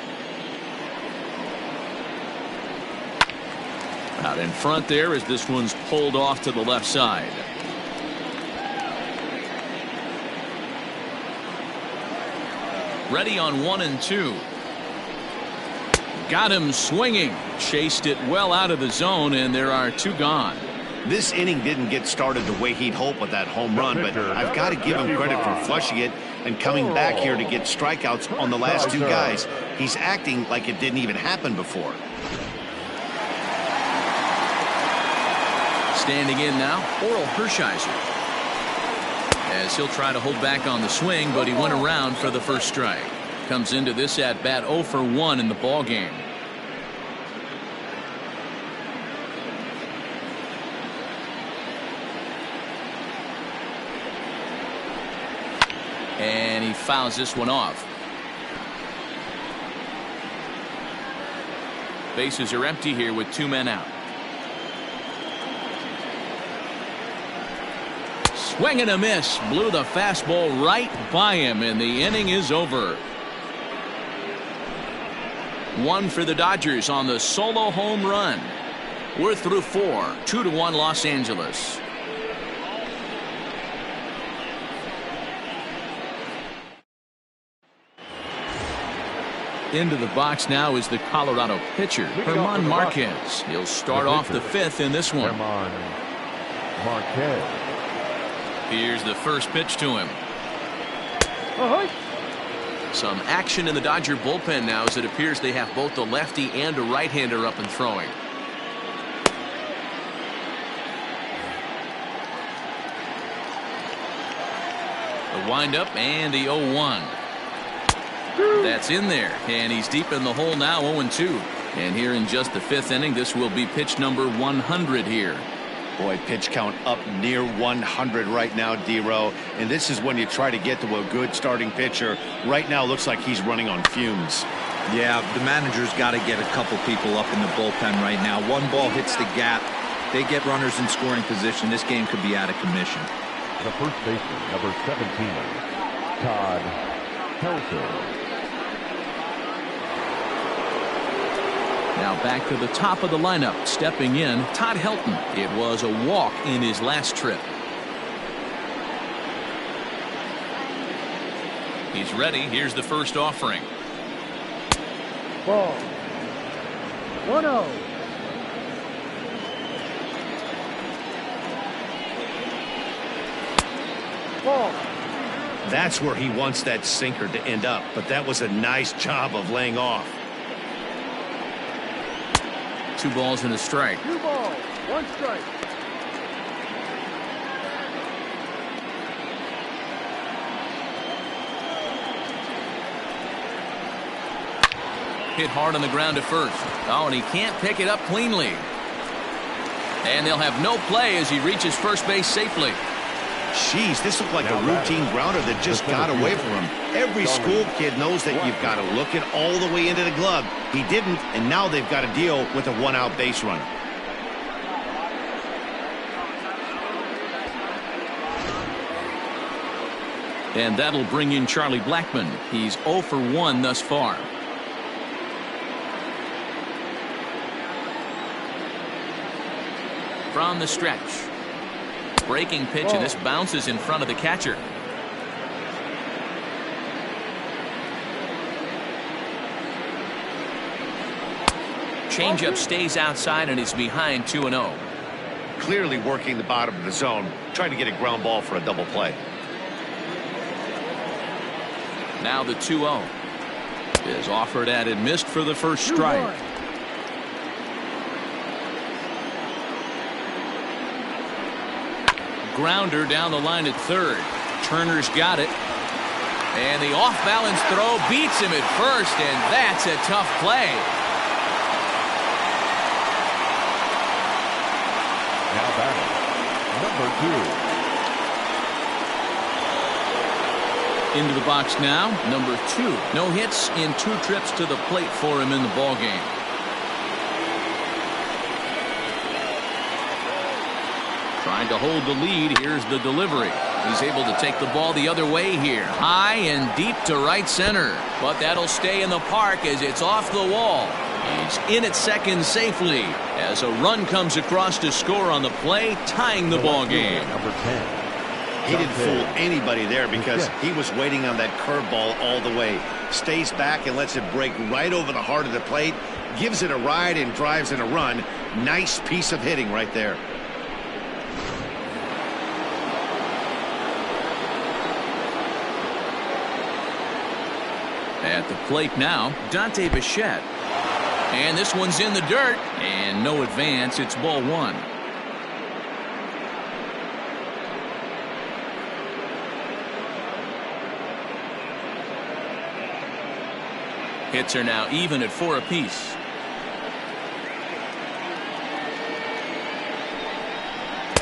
Out in front there as this one's pulled off to the left side. Ready on 1-2. Got him swinging. Chased it well out of the zone, and there are 2 gone. This inning didn't get started the way he'd hoped with that home run, but I've got to give him credit for flushing it and coming back here to get strikeouts on the last 2 guys. He's acting like it didn't even happen before. Standing in now, Oral Hershiser. As he'll try to hold back on the swing, but he went around for the first strike. Comes into this at bat 0 for 1 in the ball game. And he fouls this one off. Bases are empty here with 2 men out. Swing and a miss. Blew the fastball right by him, and the inning is over. 1 for the Dodgers on the solo home run. We're through 4. 2-1 Los Angeles. Into the box now is the Colorado pitcher, Herman Marquez. He'll start off the 5th in this one. Herman Marquez. Here's the first pitch to him. Some action in the Dodger bullpen now, as it appears they have both the lefty and a right-hander up and throwing. The windup and the 0-1. That's in there, and he's deep in the hole now, 0-2. And here in just the 5th inning, this will be pitch number 100 here. Boy, pitch count up near 100 right now, D-Row. And this is when you try to get to a good starting pitcher. Right now, looks like he's running on fumes. Yeah, the manager's got to get a couple people up in the bullpen right now. One ball hits the gap. They get runners in scoring position. This game could be out of commission. The first baseman, number 17, Todd Helton. Now back to the top of the lineup. Stepping in, Todd Helton. It was a walk in his last trip. He's ready. Here's the first offering. Ball. 1-0. Ball. That's where he wants that sinker to end up, but that was a nice job of laying off. 2 balls and a strike. 2 balls, 1 strike. Hit hard on the ground at first. Oh, and he can't pick it up cleanly. And they'll have no play as he reaches first base safely. Jeez, this looked like a routine grounder that just got away from him. Every school kid knows that you've got to look it all the way into the glove. He didn't, and now they've got to deal with a 1-out base runner. And that'll bring in Charlie Blackmon. He's 0 for 1 thus far. From the stretch. Breaking pitch, and this bounces in front of the catcher. Changeup stays outside, and he's behind 2-0. Clearly working the bottom of the zone, trying to get a ground ball for a double play. Now the 2-0 is offered at and missed for the first strike. Grounder down the line at third. Turner's got it. And the off-balance throw beats him at first, and that's a tough play. Now batting, number 2, Into the box now, number 2. No hits in 2 trips to the plate for him in the ballgame. Trying to hold the lead. Here's the delivery. He's able to take the ball the other way here. High and deep to right center. But that'll stay in the park as it's off the wall. He's in at second safely as a run comes across to score on the play, tying the ball game. Number 10. He didn't fool anybody there because he was waiting on that curveball all the way. Stays back and lets it break right over the heart of the plate. Gives it a ride and drives in a run. Nice piece of hitting right there. At the plate now, Dante Bichette. And this one's in the dirt. And no advance. It's ball 1. Hits are now even at 4 apiece.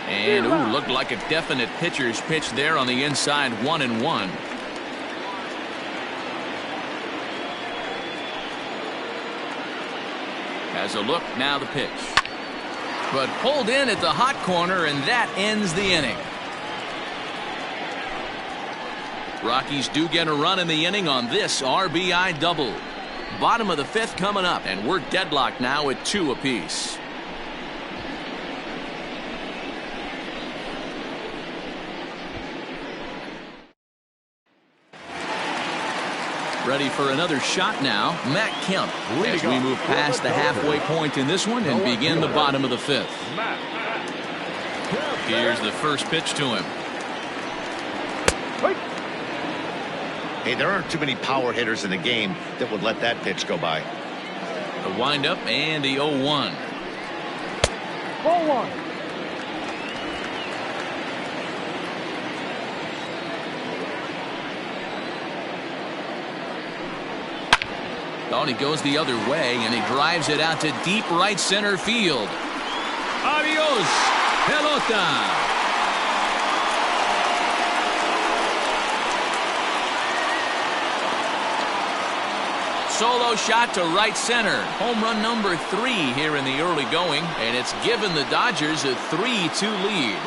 And ooh, looked like a definite pitcher's pitch there on the inside. 1-1. Has a look, now the pitch. But pulled in at the hot corner, and that ends the inning. Rockies do get a run in the inning on this RBI double. Bottom of the 5th coming up, and we're deadlocked now at 2 apiece. Ready for another shot now, Matt Kemp, as we move past the halfway point in this one and begin the bottom of the 5th. Here's the first pitch to him. Hey, there aren't too many power hitters in the game that would let that pitch go by. The windup and the 0-1. Ball 1. Thought he goes the other way, and he drives it out to deep right center field. Adios, pelota. Solo shot to right center. Home run number 3 here in the early going, and it's given the Dodgers a 3-2 lead.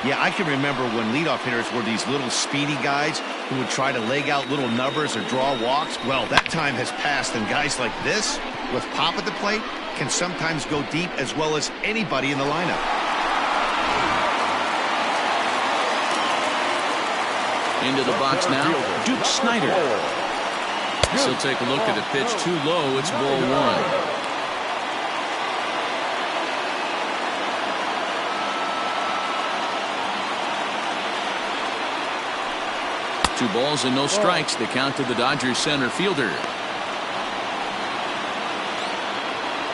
Yeah, I can remember when leadoff hitters were these little speedy guys who would try to leg out little numbers or draw walks. Well, that time has passed, and guys like this, with pop at the plate, can sometimes go deep as well as anybody in the lineup. Into the box now, Duke Snyder. He'll take a look at the pitch too low. It's ball 1. 2 balls and no strikes. The count to the Dodgers center fielder.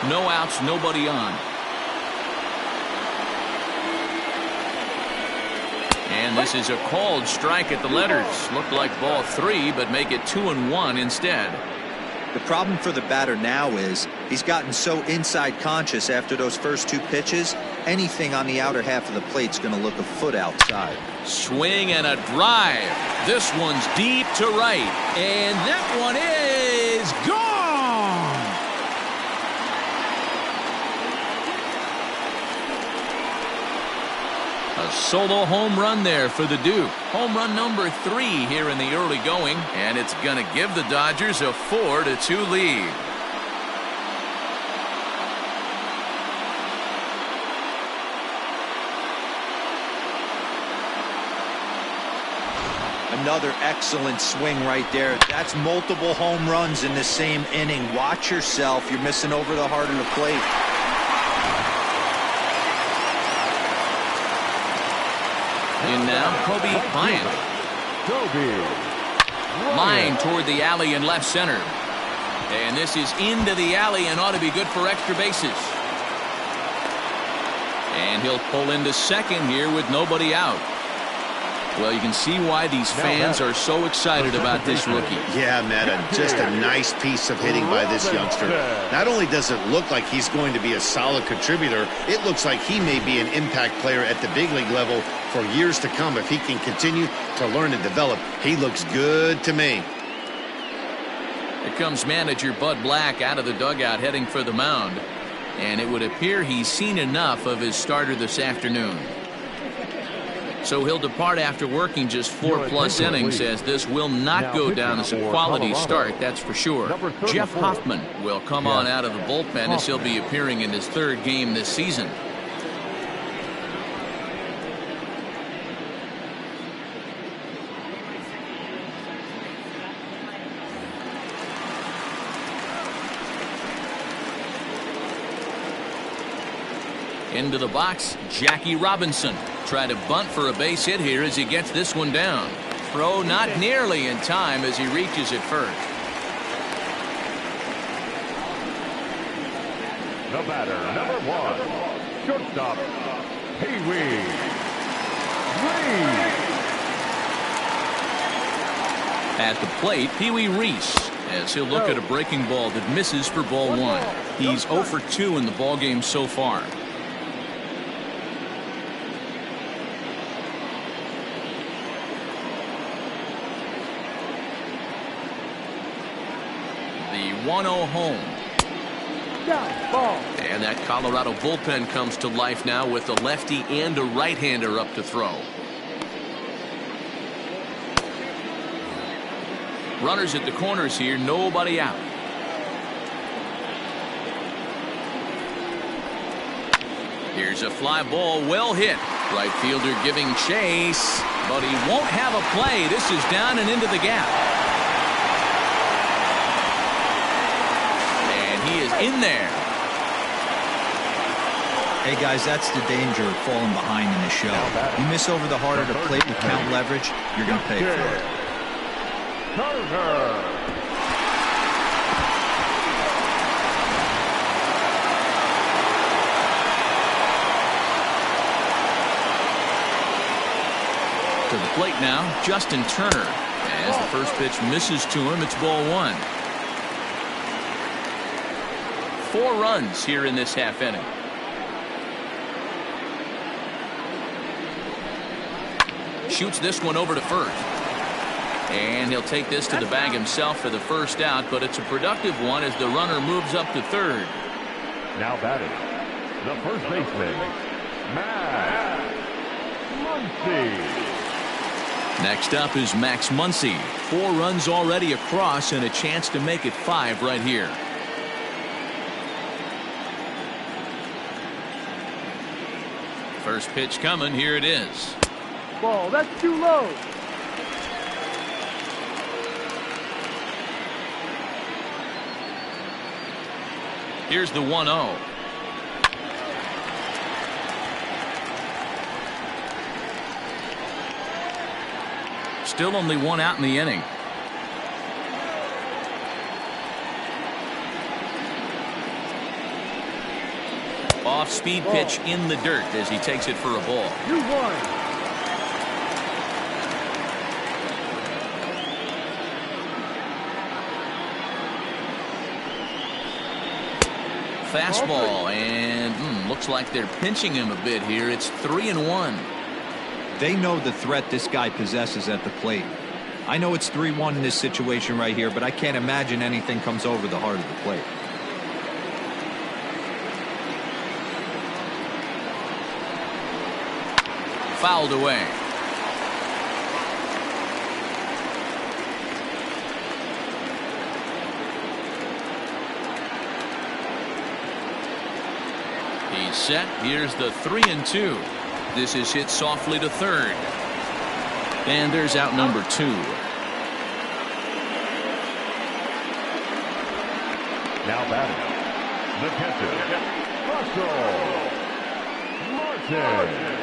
No outs, nobody on. And this is a called strike at the letters. Looked like ball 3, but make it 2-1 instead. The problem for the batter now is he's gotten so inside conscious after those first 2 pitches. Anything on the outer half of the plate's going to look a foot outside. Swing and a drive. This one's deep to right. And that one is gone. A solo home run there for the Duke. Home run number 3 here in the early going, and it's going to give the Dodgers a 4-2 lead. Another excellent swing right there. That's multiple home runs in the same inning. Watch yourself. You're missing over the heart of the plate. In now, Kobe Bryant. Line toward the alley in left center. And this is into the alley and ought to be good for extra bases. And he'll pull into second here with nobody out. Well, you can see why these fans are so excited about this rookie. Yeah, Matt, just a nice piece of hitting by this youngster. Not only does it look like he's going to be a solid contributor, it looks like he may be an impact player at the big league level for years to come if he can continue to learn and develop. He looks good to me. Here comes manager Bud Black out of the dugout heading for the mound. And it would appear he's seen enough of his starter this afternoon. So he'll depart after working just 4+ innings, as this will not go down as a quality start, that's for sure. Jeff Hoffman will come on out of the bullpen as he'll be appearing in his 3rd game this season. Into the box, Jackie Robinson. Try to bunt for a base hit here as he gets this one down. Throw not nearly in time as he reaches it first. The batter, number 1, shortstop, Pee-wee Reese. At the plate, Pee-wee Reese, as he'll look at a breaking ball that misses for ball 1. He's 0 for 2 in the ballgame so far. The 1-0 home. And that Colorado bullpen comes to life now with a lefty and a right-hander up to throw. Runners at the corners here, nobody out. Here's a fly ball, well hit. Right fielder giving chase, but he won't have a play. This is down and into the gap. He is in there. Hey guys, that's the danger of falling behind in the show. You miss over the heart of the plate with count leverage, you're going to pay for it. To the plate now, Justin Turner. As the first pitch misses to him, it's ball 1. 4 runs here in this half inning. Shoots this one over to first. And he'll take this to the bag himself for the first out, but it's a productive one as the runner moves up to third. Now batting, the first baseman, Max Muncie. Next up is Max Muncie. 4 runs already across and a chance to make it 5 right here. First pitch coming, here it is. Ball, that's too low. Here's the 1-0. Still only 1 out in the inning. Off-speed pitch in the dirt as he takes it for a ball. 2-1. Fastball, and looks like they're pinching him a bit here. It's 3-1. They know the threat this guy possesses at the plate. I know it's 3-1 in this situation right here, but I can't imagine anything comes over the heart of the plate. Fouled away. He's set. Here's the 3-2. This is hit softly to third. And there's out number 2. Now batting, the catcher, Russell Martin.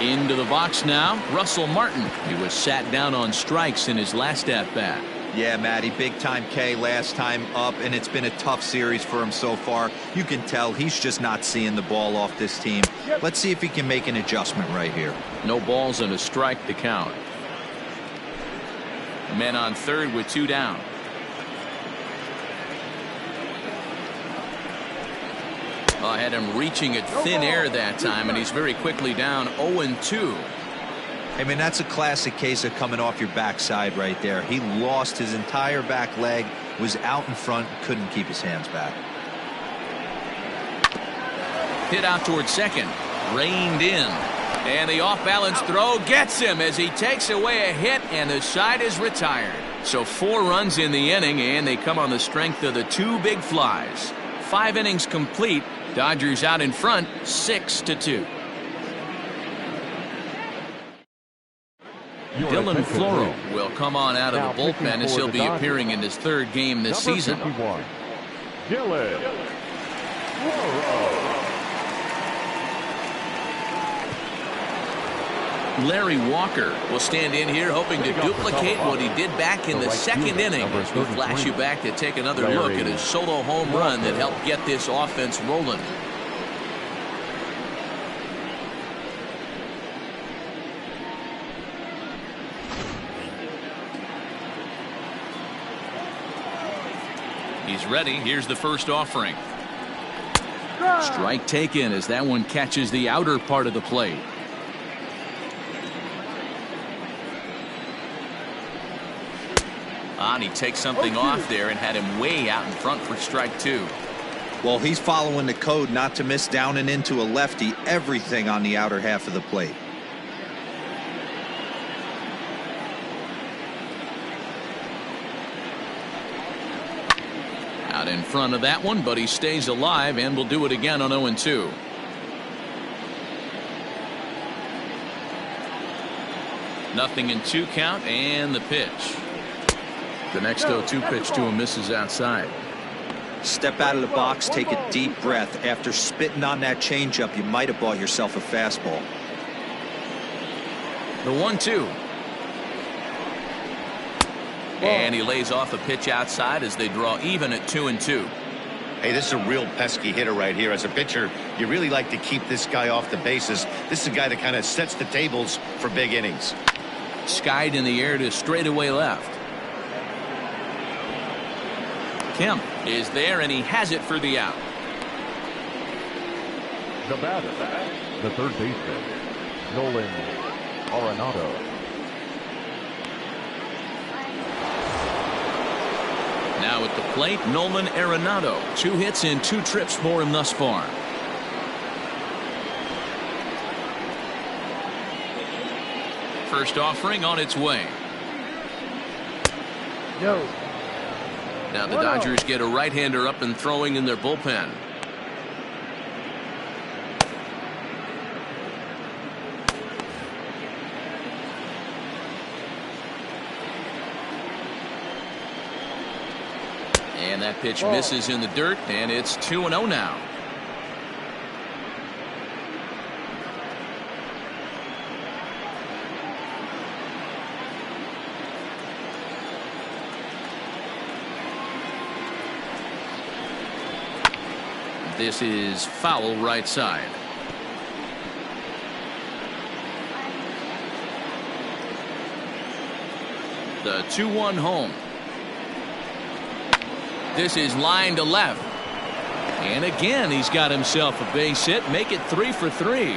Into the box now, Russell Martin. He was sat down on strikes in his last at-bat. Yeah, Matty, big time K last time up, and it's been a tough series for him so far. You can tell he's just not seeing the ball off this team. Let's see if he can make an adjustment right here. No balls and a strike to count. Men on third with 2 down. I had him reaching at thin air that time, and he's very quickly down 0-2. I mean, that's a classic case of coming off your backside right there. He lost his entire back leg, was out in front, couldn't keep his hands back. Hit out towards second, reined in, and the off-balance throw gets him as he takes away a hit, and the side is retired. So 4 runs in the inning, and they come on the strength of the 2 big flies. 5 innings complete. Dodgers out in front, 6-2. Dylan Floro will come on out of the bullpen as he'll be appearing in his 3rd game this season. Dylan Floro. Larry Walker will stand in here hoping to duplicate what he did back in the 2nd inning. We'll flash you back to take another look at his solo home run that helped get this offense rolling. He's ready. Here's the first offering. Strike taken as that one catches the outer part of the plate. And he takes something off there and had him way out in front for strike 2. Well, he's following the code not to miss down and into a lefty. Everything on the outer half of the plate. Out in front of that one, but he stays alive and will do it again on 0-2. Nothing in 2 count, and the pitch. The next 0-2 pitch to him misses outside. Step out of the box, take a deep breath. After spitting on that changeup, you might have bought yourself a fastball. The 1-2. And he lays off a pitch outside as they draw even at 2-2. Hey, this is a real pesky hitter right here. As a pitcher, you really like to keep this guy off the bases. This is a guy that kind of sets the tables for big innings. Skied in the air to straightaway left. Kemp is there, and he has it for the out. The batter, the 3rd baseman, Nolan Arenado. Now at the plate, Nolan Arenado. 2 hits and 2 trips for him thus far. First offering on its way. No. Now the Dodgers get a right-hander up and throwing in their bullpen. And that pitch misses in the dirt, and it's 2-0 now. This is foul right side. The 2-1 home. This is line to left. And again, he's got himself a base hit. Make it 3 for 3.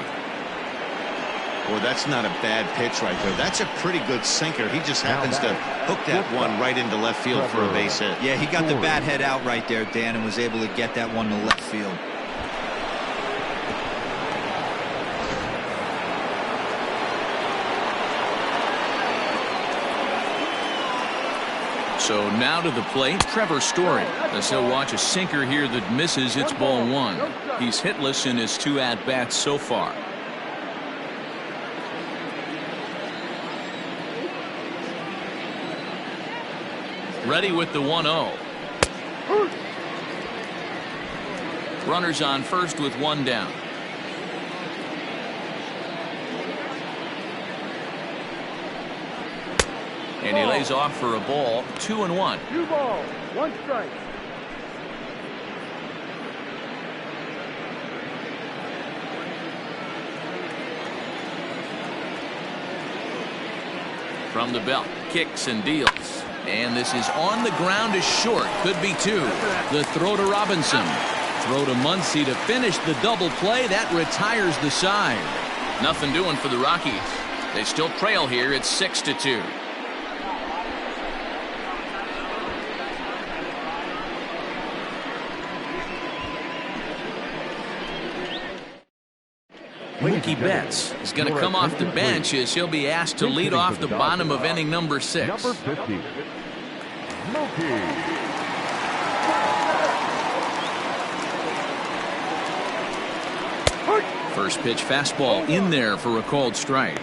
Well, that's not a bad pitch right there. That's a pretty good sinker. He just happens to hook that one right into left field for a base hit. Yeah, he got the bat head out right there, Dan, and was able to get that one to left field. So now to the plate, Trevor Story, as he'll watch a sinker here that misses. It's ball 1. He's hitless in his 2 at-bats so far. Ready with the 1-0. Runners on first with 1 down. And he lays off for a ball, 2-1. 2 balls, 1 strike. From the belt, kicks and deals. And this is on the ground is short. Could be 2. The throw to Robinson. Throw to Muncie to finish the double play. That retires the side. Nothing doing for the Rockies. They still trail here. It's 6-2. Mookie Betts is going to come off the bench as he'll be asked to lead off the bottom of inning number 6. Number 50, Mookie. First pitch fastball in there for a called strike.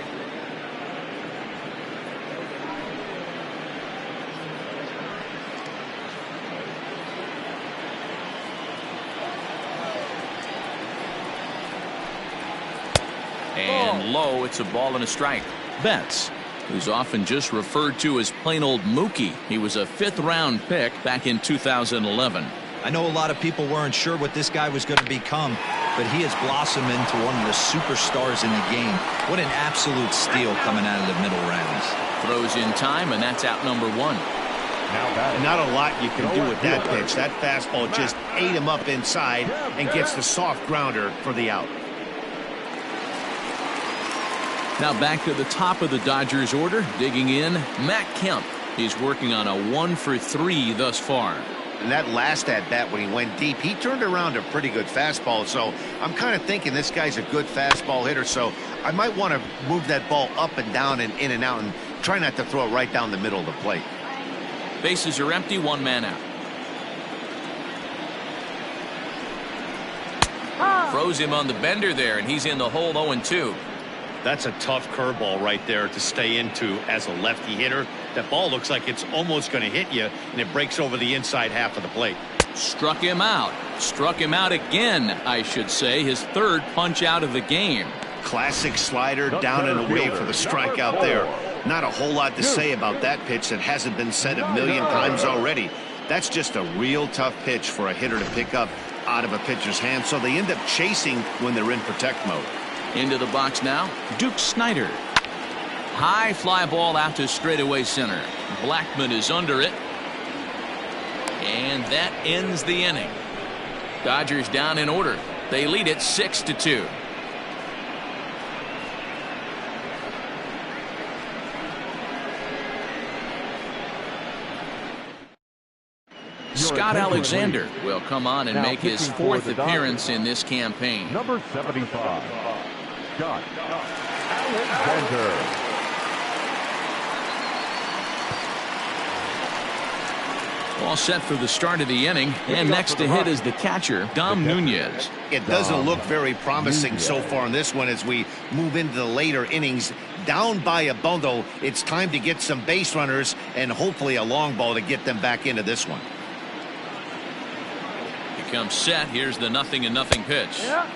And low, it's a ball and a strike. Betts, who's often just referred to as plain old Mookie. He was a 5th-round pick back in 2011. I know a lot of people weren't sure what this guy was going to become, but he has blossomed into one of the superstars in the game. What an absolute steal coming out of the middle rounds. Throws in time, and that's out number 1. Not a lot you can do with that pitch. That fastball just ate him up inside and gets the soft grounder for the out. Now back to the top of the Dodgers order, digging in, Matt Kemp. He's working on a 1-for-3 thus far. And that last at-bat when he went deep, he turned around a pretty good fastball. So I'm kind of thinking this guy's a good fastball hitter. So I might want to move that ball up and down and in and out and try not to throw it right down the middle of the plate. Bases are empty, 1 man out. Throws him on the bender there, and he's in the hole 0-2. That's a tough curveball right there to stay into as a lefty hitter. That ball looks like it's almost going to hit you, and it breaks over the inside half of the plate. Struck him out. Struck him out again, I should say. His 3rd punch out of the game. Classic slider down and away for the strikeout there. Not a whole lot to say about that pitch that hasn't been said a million times already. That's just a real tough pitch for a hitter to pick up out of a pitcher's hand, so they end up chasing when they're in protect mode. Into the box now, Duke Snyder. High fly ball out to straightaway center. Blackmon is under it. And that ends the inning. Dodgers down in order. They lead it 6-2. Scott Alexander will come on and make his 4th appearance in this campaign. Number 75, Scott Alexander. All set for the start of the inning, and next to hit is the catcher, Nunez. It doesn't look very promising so far in this one as we move into the later innings. Down by a bundle, it's time to get some base runners and hopefully a long ball to get them back into this one. He comes set. Here's the 0-0 pitch. Yeah.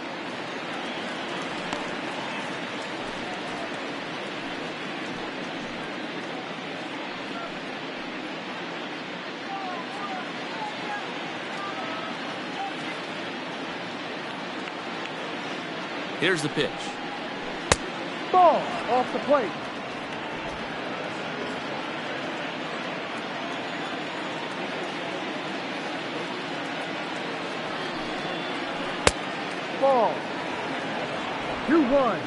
Here's the pitch. Ball off the plate. Ball. 2-1.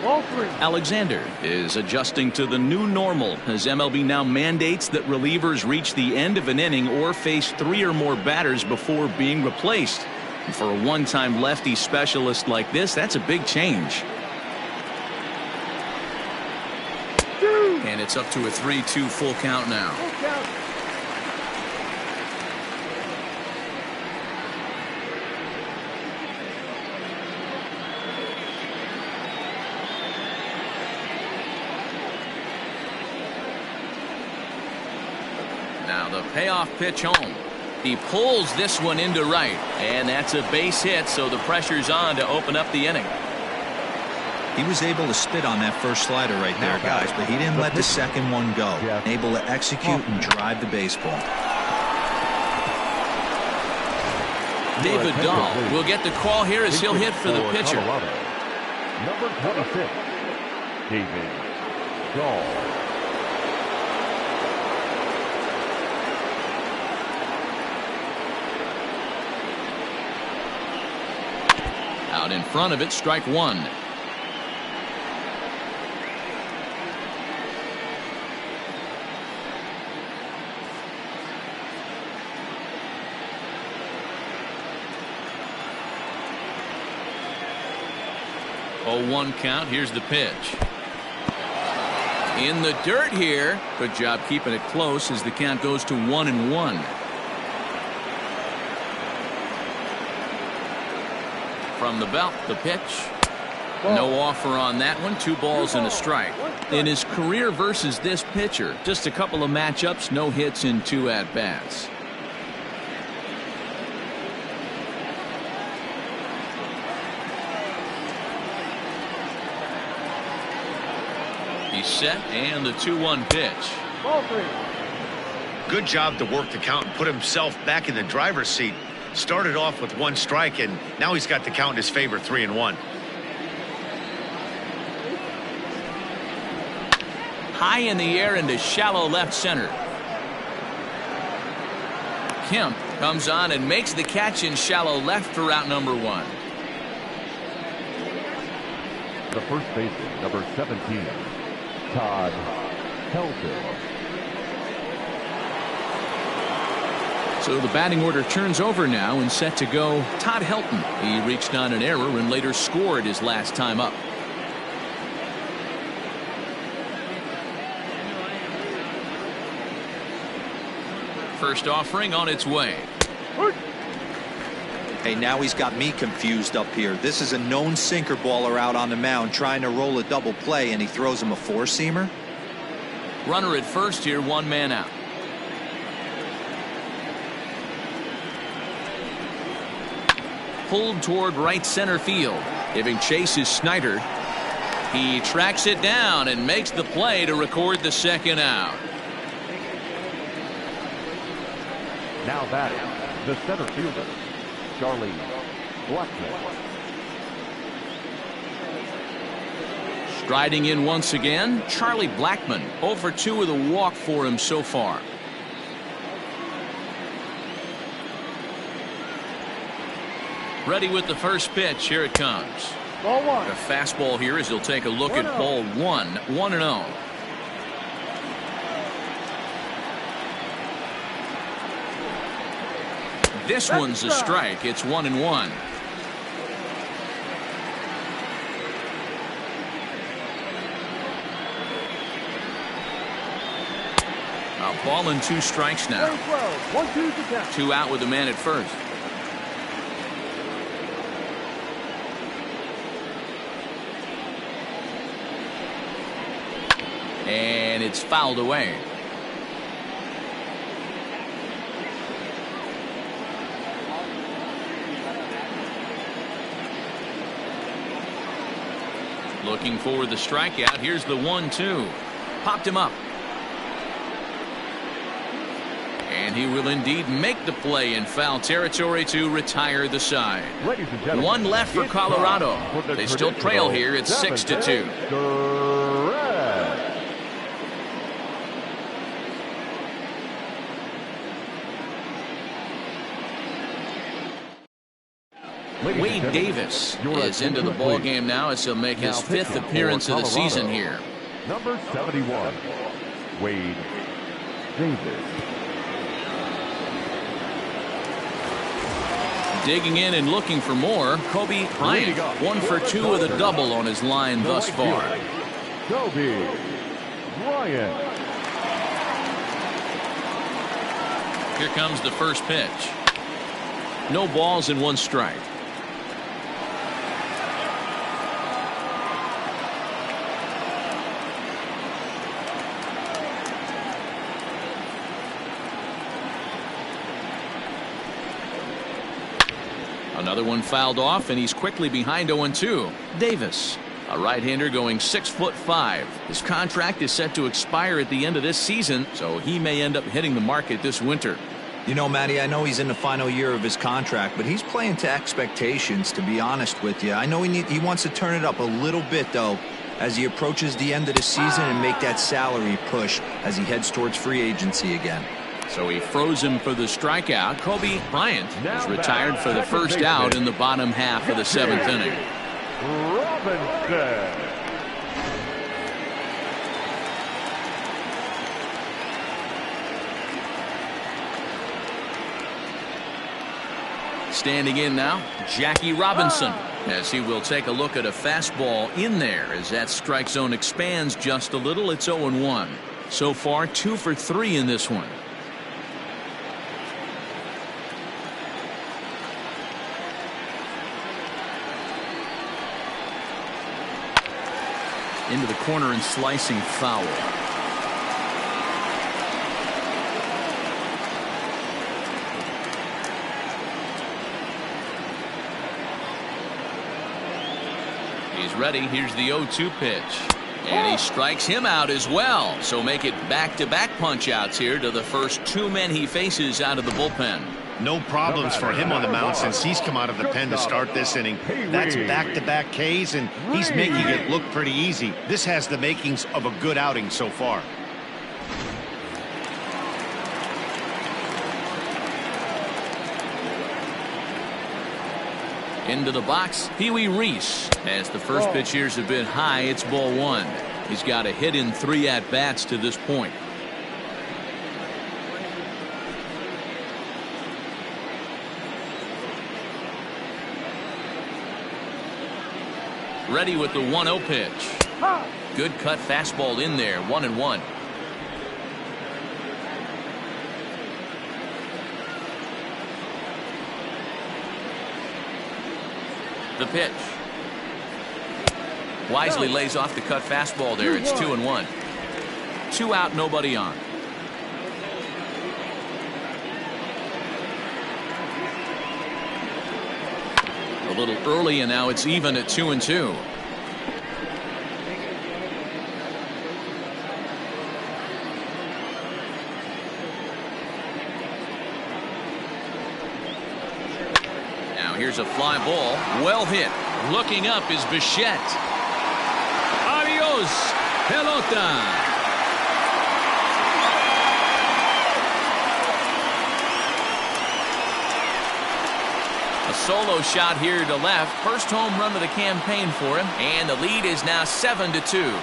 Ball 3. Alexander is adjusting to the new normal as MLB now mandates that relievers reach the end of an inning or face 3 or more batters before being replaced. And for a one-time lefty specialist like this, that's a big change. And it's up to a 3-2 full count now. Full count. Now the payoff pitch home. He pulls this one into right, and that's a base hit, so the pressure's on to open up the inning. He was able to spit on that first slider right there, guys, but he didn't let the second one go. Able to execute and drive the baseball. David Dahl will get the call here as he'll hit for the pitcher. Number 26, David Dahl. Out in front of it, strike one. Oh, 1 count. Here's the pitch. In the dirt here. Good job keeping it close as the count goes to 1-1. From the belt, the pitch. No offer on that one. 2 balls and a strike. In his career versus this pitcher, just a couple of matchups, no hits in 2 at-bats. He's set, and the 2-1 pitch. Ball 3. Good job to work the count and put himself back in the driver's seat. Started off with 1 strike, and now he's got the count in his favor, 3-1. High in the air into shallow left center. Kemp comes on and makes the catch in shallow left for out number 1. The first baseman, number 17, Todd Helton. So the batting order turns over now and set to go Todd Helton. He reached on an error and later scored his last time up. First offering on its way. Hey, now he's got me confused up here. This is a known sinker baller out on the mound trying to roll a double play, and he throws him a 4-seamer. Runner at first here, 1 man out. Pulled toward right center field. Giving chase is Snyder. He tracks it down and makes the play to record the second out. Now batting, the center fielder, Charlie Blackmon. Striding in once again, Charlie Blackmon. 0 for 2 with a walk for him so far. Ready with the first pitch. Here it comes. Ball 1. A fastball here as he'll take a look at ball 1. 1-0. This one's a strike. It's 1-1. A ball and 2 strikes now. 1-2 to count. 2 out with the man at first. And it's fouled away. Looking for the strikeout. Here's the 1-2. Popped him up. And he will indeed make the play in foul territory to retire the side. 1 left for Colorado. They still trail here. It's 6-2. Wade Davis is into the ball game now as he'll make his 5th appearance of the season here. Number 71, Wade Davis. Digging in and looking for more, Kobe Bryant. 1 for 2 with a double on his line thus far. Kobe Bryant. Here comes the first pitch. No balls and 1 strike. Another one fouled off, and he's quickly behind 0-2. Davis, a right-hander going 6'5". His contract is set to expire at the end of this season, so he may end up hitting the market this winter. You know, Matty, I know he's in the final year of his contract, but he's playing to expectations, to be honest with you. I know he wants to turn it up a little bit, though, as he approaches the end of the season and make that salary push as he heads towards free agency again. So he froze him for the strikeout. Bryant is retired for the first out in the bottom half of the 7th inning. Robinson. Standing in now, Jackie Robinson, as he will take a look at a fastball in there as that strike zone expands just a little. It's 0-1. So far, 2 for 3 in this one. Into the corner and slicing foul. He's ready. Here's the 0-2 pitch. And he strikes him out as well. So make it back-to-back punch-outs here to the first 2 men he faces out of the bullpen. No problems for him on the mound since he's come out of the pen to start this inning. That's back-to-back Ks, and he's making it look pretty easy. This has the makings of a good outing so far. Into the box, Pee Wee Reese. As the first pitch here's a bit high, it's ball 1. He's got a hit in 3 at-bats to this point. Ready with the 1-0 pitch. Good cut fastball in there, 1-1. The pitch. Wisely lays off the cut fastball there. It's 2-1. 2 out, nobody on. A little early, and now it's even at 2-2. Here's a fly ball. Well hit. Looking up is Bichette. Adios, pelota. A solo shot here to left. First home run of the campaign for him. And the lead is now 7-2.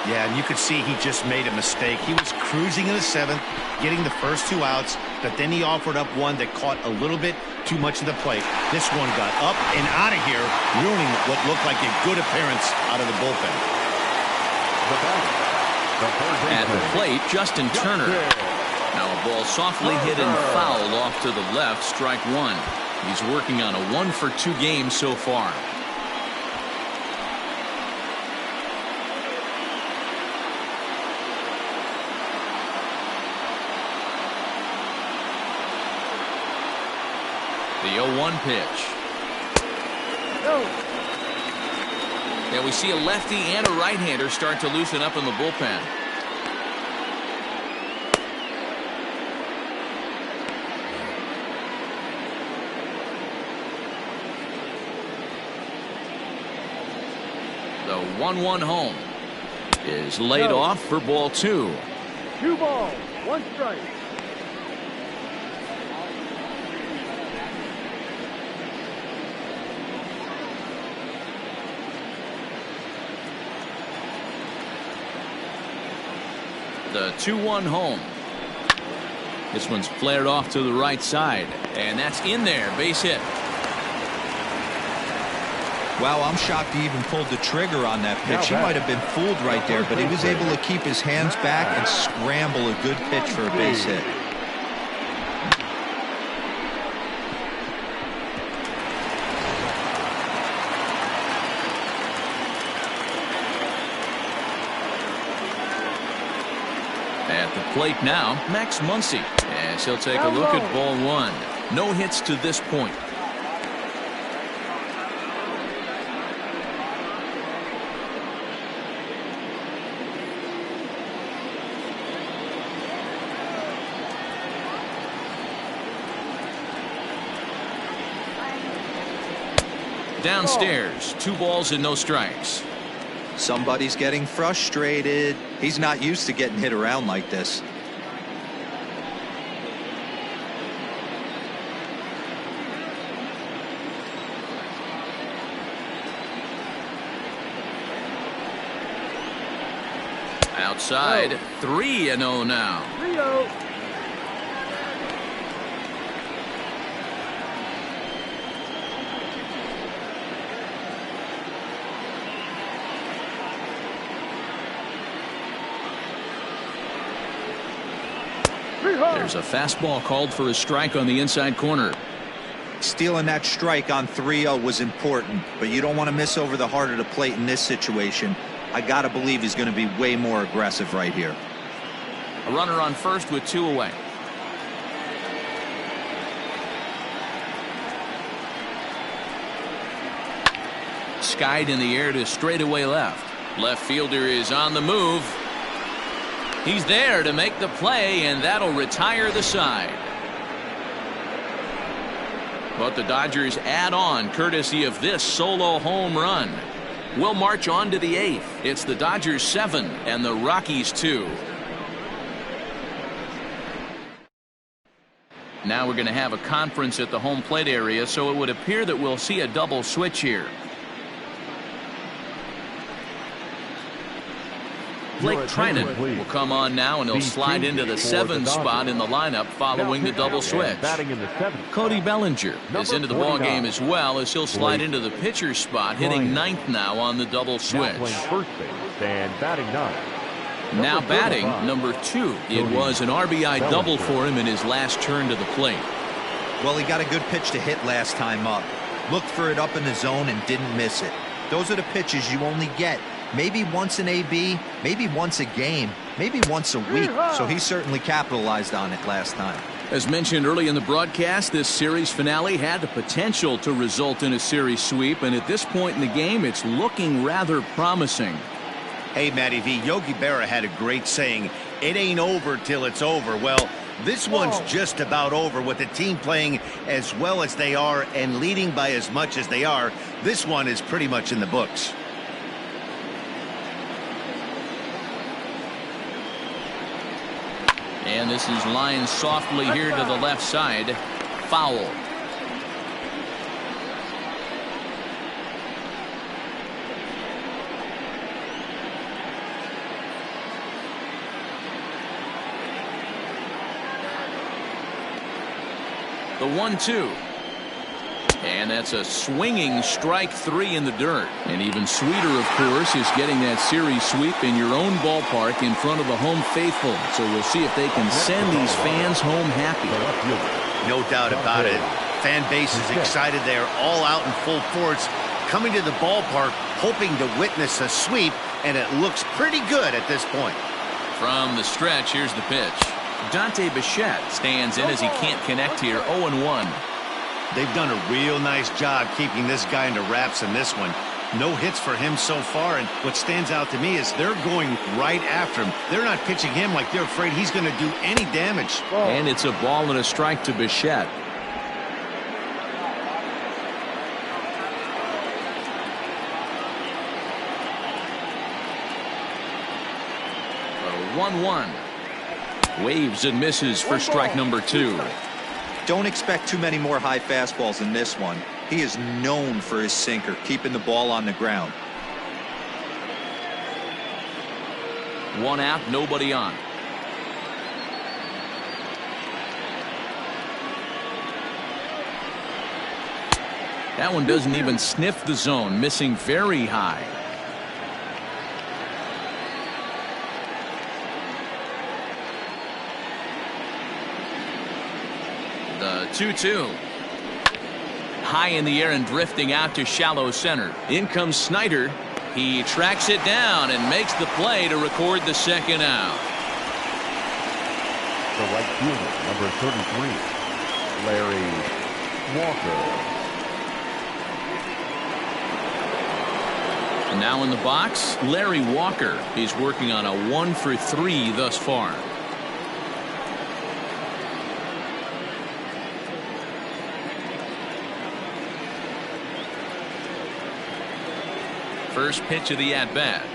Yeah, and you could see he just made a mistake. He was cruising in the 7th, getting the first 2 outs, but then he offered up one that caught a little bit too much of the plate. This one got up and out of here, ruining what looked like a good appearance out of the bullpen. At the plate, Justin Turner. Now a ball softly hit and fouled off to the left, strike 1. He's working on a 1-for-2 game so far. The 0-1 pitch. And we see a lefty and a right-hander start to loosen up in the bullpen. The 1-1 home is laid off for ball 2. 2 balls, 1 strike. The 2-1 home. This one's flared off to the right side, and that's in there. Base hit. Wow, I'm shocked he even pulled the trigger on that pitch. He might have been fooled right there, but he was able to keep his hands back and scramble a good pitch for a base hit. plate now, Max Muncie, as he'll take a look at ball one. No hits to this point. Downstairs, 2 balls and no strikes. Somebody's getting frustrated. He's not used to getting hit around like this. Outside, 3-0 now. 3-0. There's a fastball called for a strike on the inside corner. Stealing that strike on 3-0 was important, but you don't want to miss over the heart of the plate in this situation. I got to believe he's going to be way more aggressive right here. A runner on first with 2 away. Skied in the air to straightaway left. Left fielder is on the move. He's there to make the play, and that'll retire the side. But the Dodgers add on courtesy of this solo home run. We'll march on to the 8th. It's the Dodgers 7 and the Rockies 2. Now we're going to have a conference at the home plate area, so it would appear that we'll see a double switch here. Blake Trinan will come on now, and he'll slide into the 7 spot in the lineup following the double switch. Cody Bellinger is into the ball game as well, as he'll slide into the pitcher spot, hitting 9th now on the double switch. Now batting number 2. It was an RBI double for him in his last turn to the plate. Well, he got a good pitch to hit last time up. Looked for it up in the zone and didn't miss it. Those are the pitches you only get maybe once an AB, maybe once a game, maybe once a week. So he certainly capitalized on it last time. As mentioned early in the broadcast, this series finale had the potential to result in a series sweep, and at this point in the game, it's looking rather promising. Hey, Matty V, Yogi Berra had a great saying, it ain't over till it's over. Well, this one's just about over with the team playing as well as they are and leading by as much as they are. This one is pretty much in the books. And this is lined softly here to the left side. Foul. The 1-2. And that's a swinging strike 3 in the dirt. And even sweeter, of course, is getting that series sweep in your own ballpark in front of the home faithful. So we'll see if they can send these fans home happy. No doubt about it. Fan base is excited. They are all out in full force, coming to the ballpark, hoping to witness a sweep, and it looks pretty good at this point. From the stretch, here's the pitch. Dante Bichette stands in as he can't connect here. 0-1. They've done a real nice job keeping this guy into wraps in this one. No hits for him so far, and what stands out to me is they're going right after him. They're not pitching him like they're afraid he's going to do any damage. And it's a ball and a strike to Bichette. A 1-1. Waves and misses for strike number 2. Don't expect too many more high fastballs in this one. He is known for his sinker, keeping the ball on the ground. 1 out, nobody on. That one doesn't even sniff the zone, missing very high. The 2-2. High in the air and drifting out to shallow center. In comes Snyder. He tracks it down and makes the play to record the second out. The right fielder, number 33, Larry Walker. Now in the box, Larry Walker is working on a 1-for-3 thus far. First pitch of the at-bat.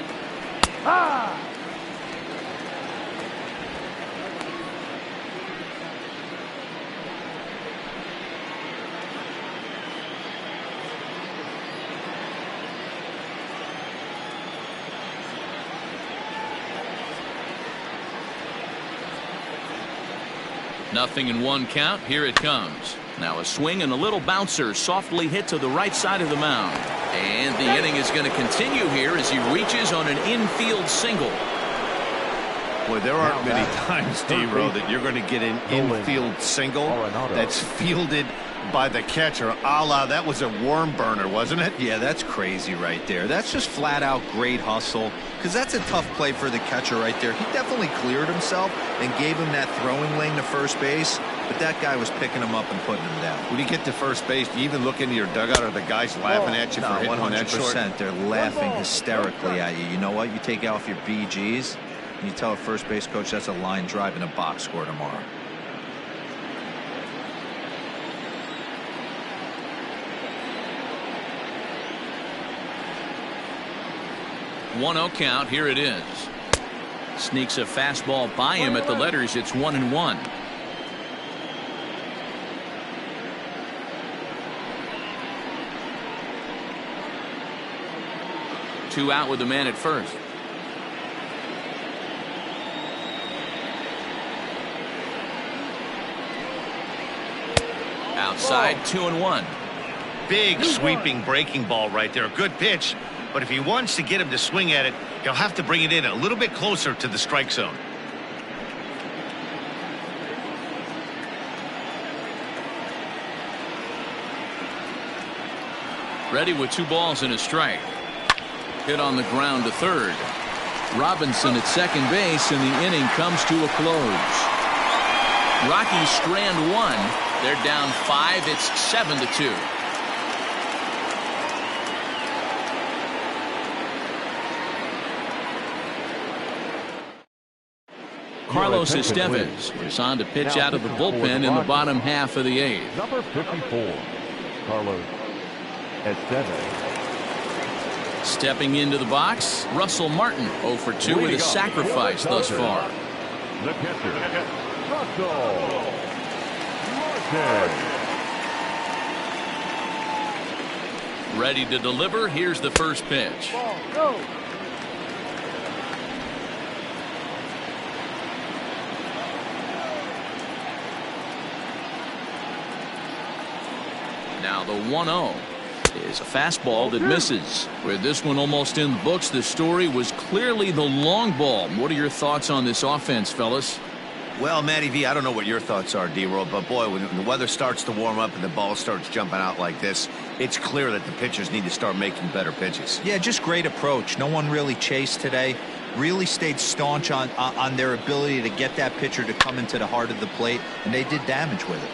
Nothing in one count. Here it comes. Now a swing and a little bouncer softly hit to the right side of the mound. And the inning is going to continue here as he reaches on an infield single. Boy, there aren't many times, D-Row, that you're going to get an infield single that's fielded by the catcher. A la, that was a worm burner, wasn't it? Yeah, that's crazy right there. That's just flat out great hustle, because that's a tough play for the catcher right there. He definitely cleared himself and gave him that throwing lane to first base, but that guy was picking him up and putting him down. When you get to first base, do you even look into your dugout? Are the guys laughing at you for hitting on that short? 100%. They're laughing hysterically at you. You know what? You take off your BGs and you tell a first base coach that's a line drive in a box score tomorrow. One-zero count. Here it is. Sneaks a fastball by him at the letters. It's 1-1. Two out with the man at first. Outside, 2-1. Big sweeping breaking ball right there. Good pitch. But if he wants to get him to swing at it, he'll have to bring it in a little bit closer to the strike zone. Ready with 2 balls and a strike. Hit on the ground to third. Robinson at second base, and the inning comes to a close. Rockies strand 1. They're down 5. It's 7-2. Carlos Estevez is on to pitch out of the bullpen in the bottom half of the 8th. Number 54, Carlos Estevez. Stepping into the box, Russell Martin 0 for 2 with a sacrifice thus far. The catcher, Russell Marquez. Ready to deliver. Here's the first pitch. Go. Now the 1-0 is a fastball that misses. With this one almost in the books, the story was clearly the long ball. What are your thoughts on this offense, fellas? Well, Matty V, I don't know what your thoughts are, D-Roll, but boy, when the weather starts to warm up and the ball starts jumping out like this, it's clear that the pitchers need to start making better pitches. Yeah, just great approach. No one really chased today. Really stayed staunch on their ability to get that pitcher to come into the heart of the plate, and they did damage with it.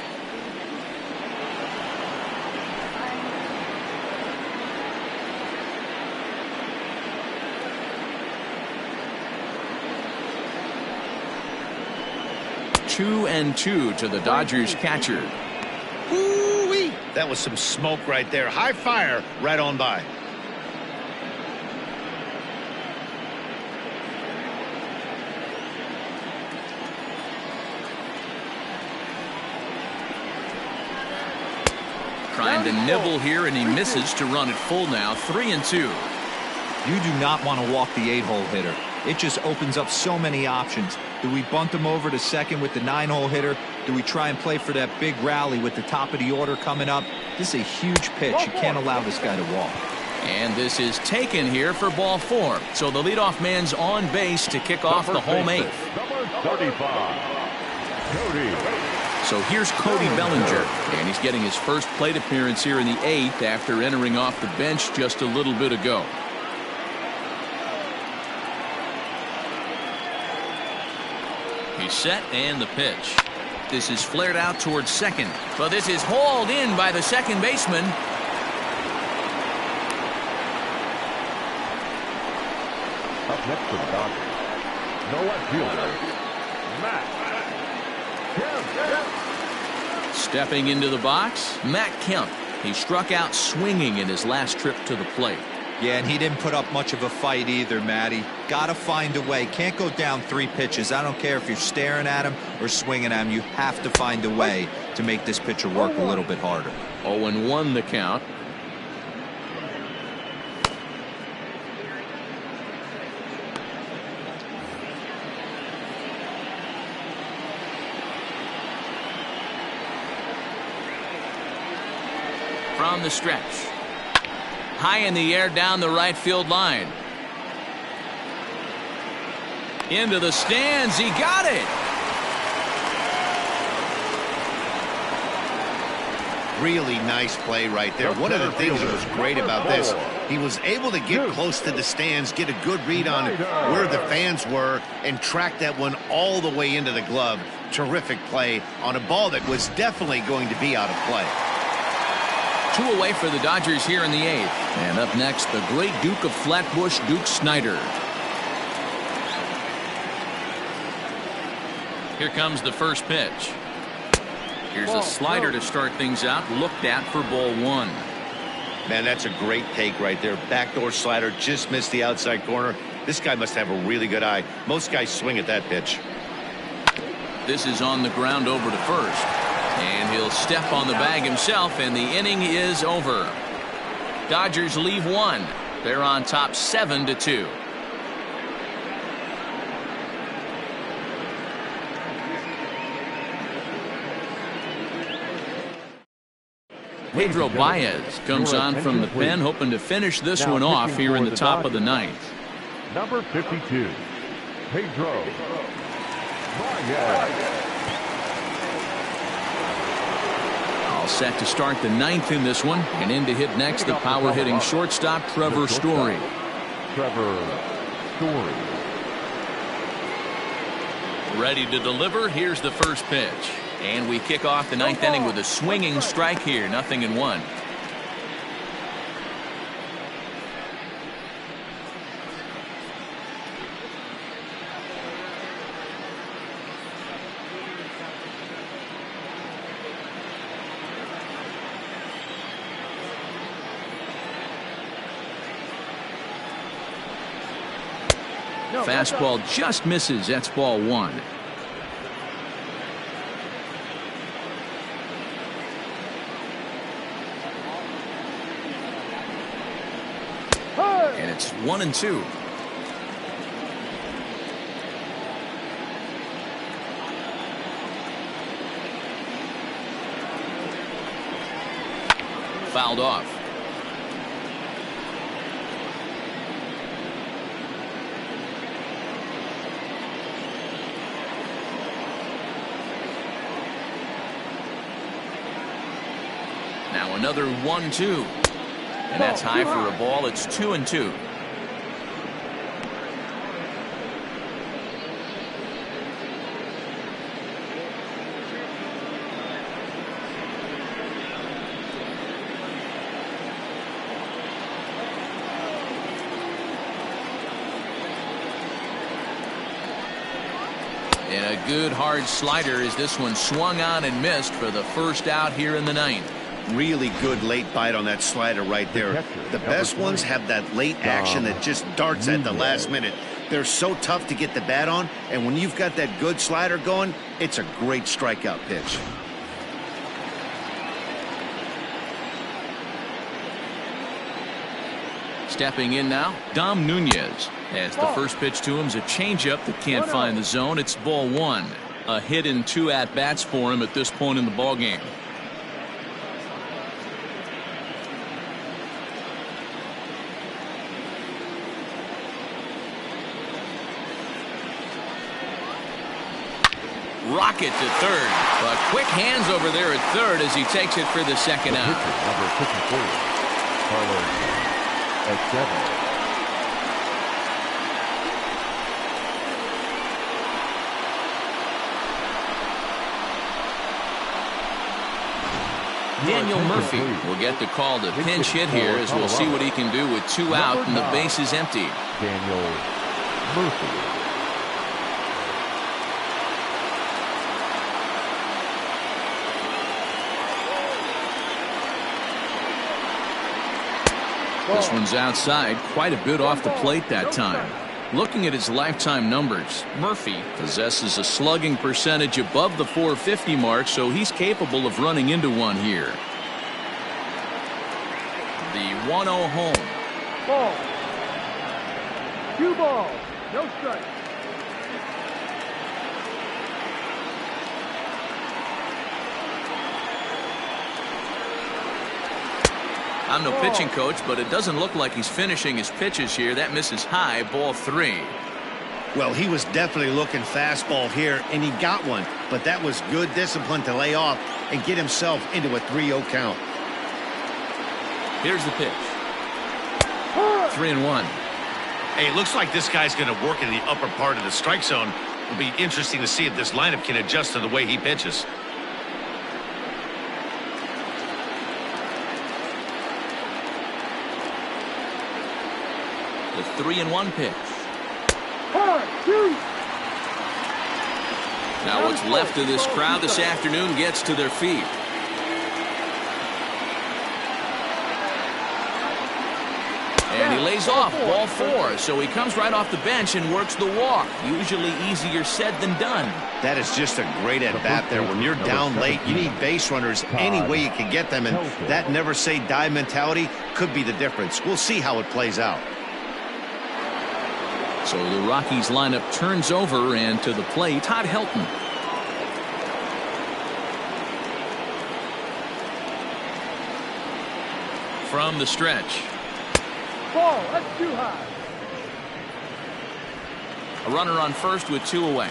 Two and 2 to the Dodgers catcher. Woo-wee. That was some smoke right there. High fire right on by. Trying to nibble here, and he misses to run it full now. 3 and 2. You do not want to walk the 8-hole hitter. It just opens up so many options. Do we bunt him over to second with the 9-hole hitter? Do we try and play for that big rally with the top of the order coming up? This is a huge pitch. You can't allow this guy to walk. And this is taken here for ball 4. So the leadoff man's on base to kick off the home 8th. Number 35, Cody. So here's Cody Bellinger, and he's getting his first plate appearance here in the 8th after entering off the bench just a little bit ago. He's set and the pitch. This is flared out towards second, but this is hauled in by the second baseman. Up next for the Dodgers, no left fielder, Matt Kemp. Stepping into the box, Matt Kemp. He struck out swinging in his last trip to the plate. Yeah, and he didn't put up much of a fight either, Matty. Got to find a way. Can't go down 3 pitches. I don't care if you're staring at him or swinging at him. You have to find a way to make this pitcher work a little bit harder. 0-1 the count. From the stretch. High in the air down the right field line. Into the stands. He got it. Really nice play right there. One of the things that was great about this, he was able to get close to the stands, get a good read on where the fans were, and track that one all the way into the glove. Terrific play on a ball that was definitely going to be out of play. 2 away for the Dodgers here in the 8th. And up next, the great Duke of Flatbush, Duke Snyder. Here comes the first pitch. Here's a slider to start things out, looked at for ball 1. Man, that's a great take right there. Backdoor slider, just missed the outside corner. This guy must have a really good eye. Most guys swing at that pitch. This is on the ground over to first. And he'll step on the bag himself, and the inning is over. Dodgers leave 1. They're on top 7-2. Pedro Baez comes on from the pen, hoping to finish this one off here in the top of the 9th. Number 52, Pedro Baez. Set to start the 9th in this one, and in to hit next the power hitting shortstop Trevor Story. Ready to deliver. Here's the first pitch, and we kick off the 9th inning with a swinging strike here. 0-1. Fastball just misses. That's ball 1. And it's 1-2. Fouled off. Now another 1-2. And that's high for a ball. It's 2-2. And a good hard slider as this one swung on and missed for the first out here in the 9th. Really good late bite on that slider right there. The best ones have that late action that just darts at the last minute. They're so tough to get the bat on, and when you've got that good slider going, it's a great strikeout pitch. Stepping in now, Dom Nunez. As the first pitch to him is a changeup that can't find the zone. It's ball 1. A hit in 2 at-bats for him at this point in the ballgame. Rocket to third, but quick hands over there at third as he takes it for the second out. Number 54, Carlos at 7. Daniel Murphy will get the call to pinch hit here, as we'll see what he can do with 2 out and the base is empty. Daniel Murphy. This one's outside, quite a bit off the plate that time. Looking at his lifetime numbers, Murphy possesses a slugging percentage above the .450 mark, so he's capable of running into one here. The 1-0 home. Ball. 2 balls. No strike. I'm no pitching coach, but it doesn't look like he's finishing his pitches here. That misses high, ball 3. Well, he was definitely looking fastball here, and he got one. But that was good discipline to lay off and get himself into a 3-0 count. Here's the pitch. 3-1. Hey, it looks like this guy's going to work in the upper part of the strike zone. It'll be interesting to see if this lineup can adjust to the way he pitches. The 3-1 pitch. Now what's left of this crowd this afternoon gets to their feet. And he lays off, ball 4. So he comes right off the bench and works the walk. Usually easier said than done. That is just a great at-bat there. When you're down late, you need base runners any way you can get them. And that never-say-die mentality could be the difference. We'll see how it plays out. So the Rockies lineup turns over, and to the plate, Todd Helton. From the stretch. Ball, that's too high. A runner on first with 2 away.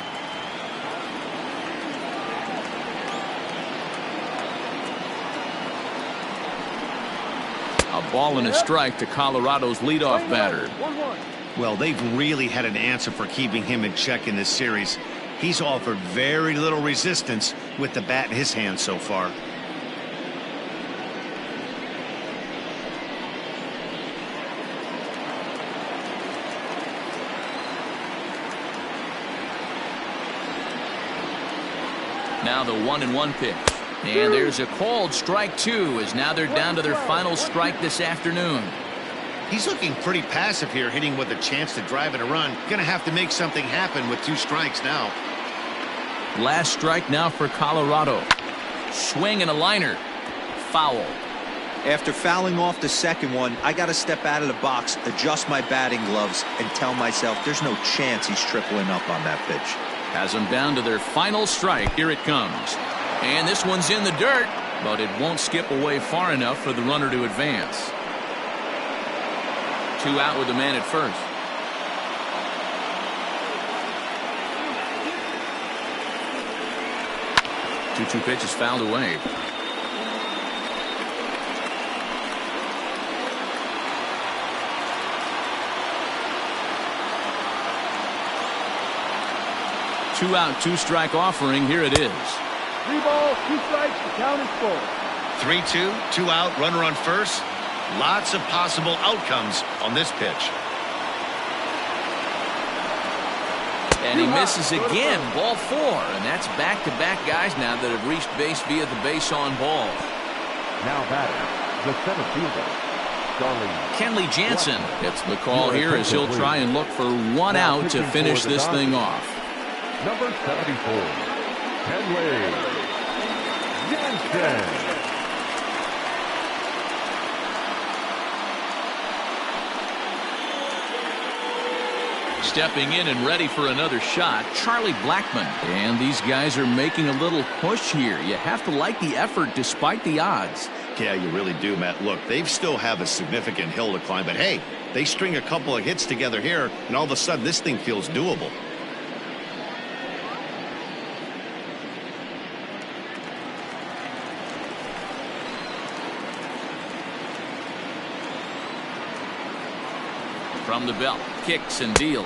A ball and a strike to Colorado's leadoff batter. 1-1. Well, they've really had an answer for keeping him in check in this series. He's offered very little resistance with the bat in his hand so far. Now the 1-1 pitch. And there's a called strike 2, as now they're down to their final strike this afternoon. He's looking pretty passive here, hitting with a chance to drive in a run. Gonna have to make something happen with 2 strikes now. Last strike now for Colorado. Swing and a liner. Foul. After fouling off the second one, I got to step out of the box, adjust my batting gloves, and tell myself there's no chance he's tripling up on that pitch. Has them down to their final strike. Here it comes. And this one's in the dirt, but it won't skip away far enough for the runner to advance. 2 out with the man at first. Two pitches fouled away. Two out, 2 strike offering. Here it is. 3 balls, 2 strikes, the count is full. 3-2, 2 out, runner on first. Lots of possible outcomes on this pitch. And he misses again, ball 4. And that's back-to-back guys now that have reached base via the base on ball. Now batting, the center fielder, Kenley Jansen gets the call here as he'll try and look for 1 out to finish this thing off. Number 74, Kenley Jansen. Stepping in and ready for another shot, Charlie Blackmon. And these guys are making a little push here. You have to like the effort despite the odds. Yeah, you really do, Matt. Look, they still have a significant hill to climb, but hey, they string a couple of hits together here, and all of a sudden this thing feels doable. From the belt, kicks and deals.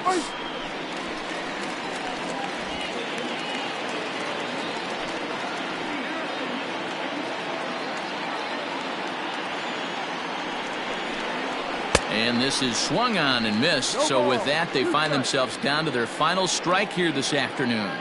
And this is swung on and missed. So with that, they find themselves down to their final strike here this afternoon.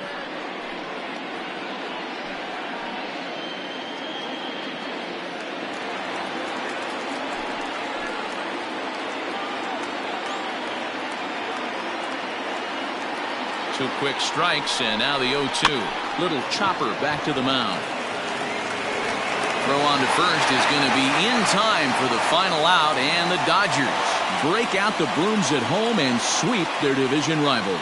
Two quick strikes, and now the 0-2. Little chopper back to the mound. Throw on to first is going to be in time for the final out, and the Dodgers break out the brooms at home and sweep their division rivals.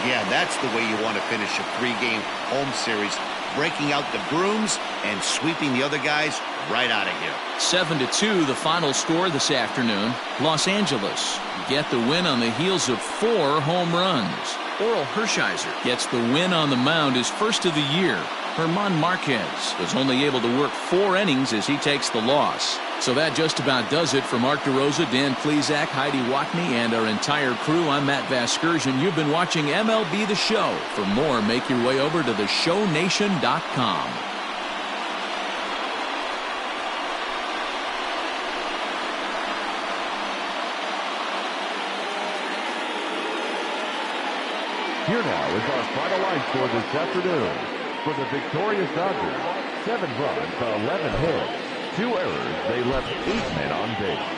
Yeah, that's the way you want to finish a 3-game home series. Breaking out the brooms and sweeping the other guys right out of here. 7-2 the final score this afternoon. Los Angeles get the win on the heels of 4 home runs. Oral Hershiser gets the win on the mound, his first of the year. Herman Marquez was only able to work 4 innings as he takes the loss. So that just about does it for Mark DeRosa, Dan Plesac, Heidi Watney, and our entire crew. I'm Matt Vasgersian. You've been watching MLB The Show. For more, make your way over to theshownation.com. Here now is our final line score this afternoon. For the victorious Dodgers, 7 runs, 11 hits, 2 errors. They left 8 men on base.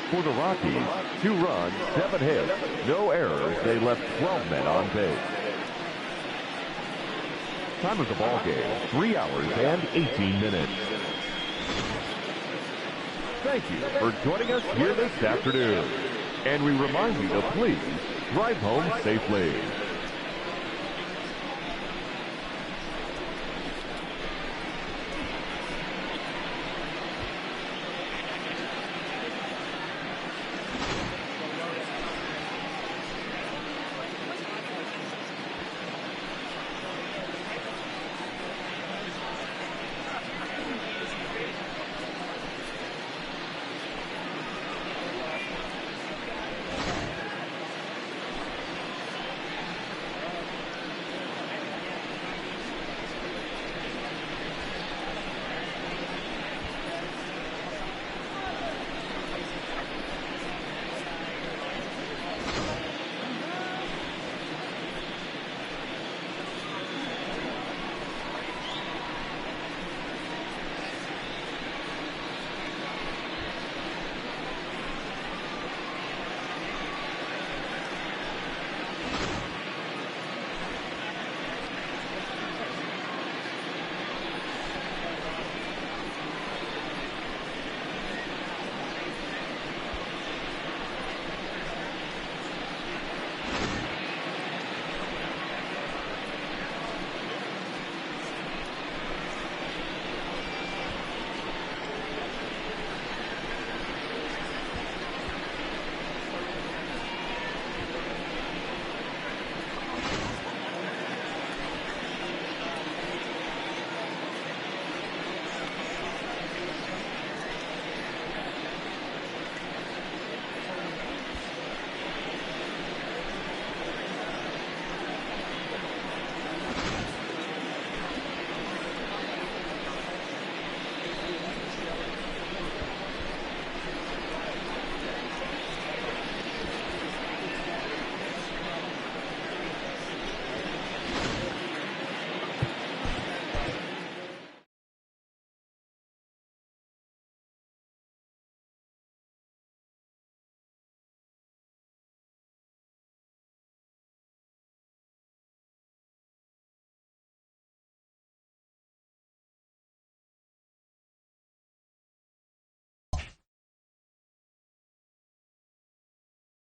For the Rockies, 2 runs, 7 hits, no errors. They left 12 men on base. Time of the ball game, 3 hours and 18 minutes. Thank you for joining us here this afternoon. And we remind you to please drive home safely.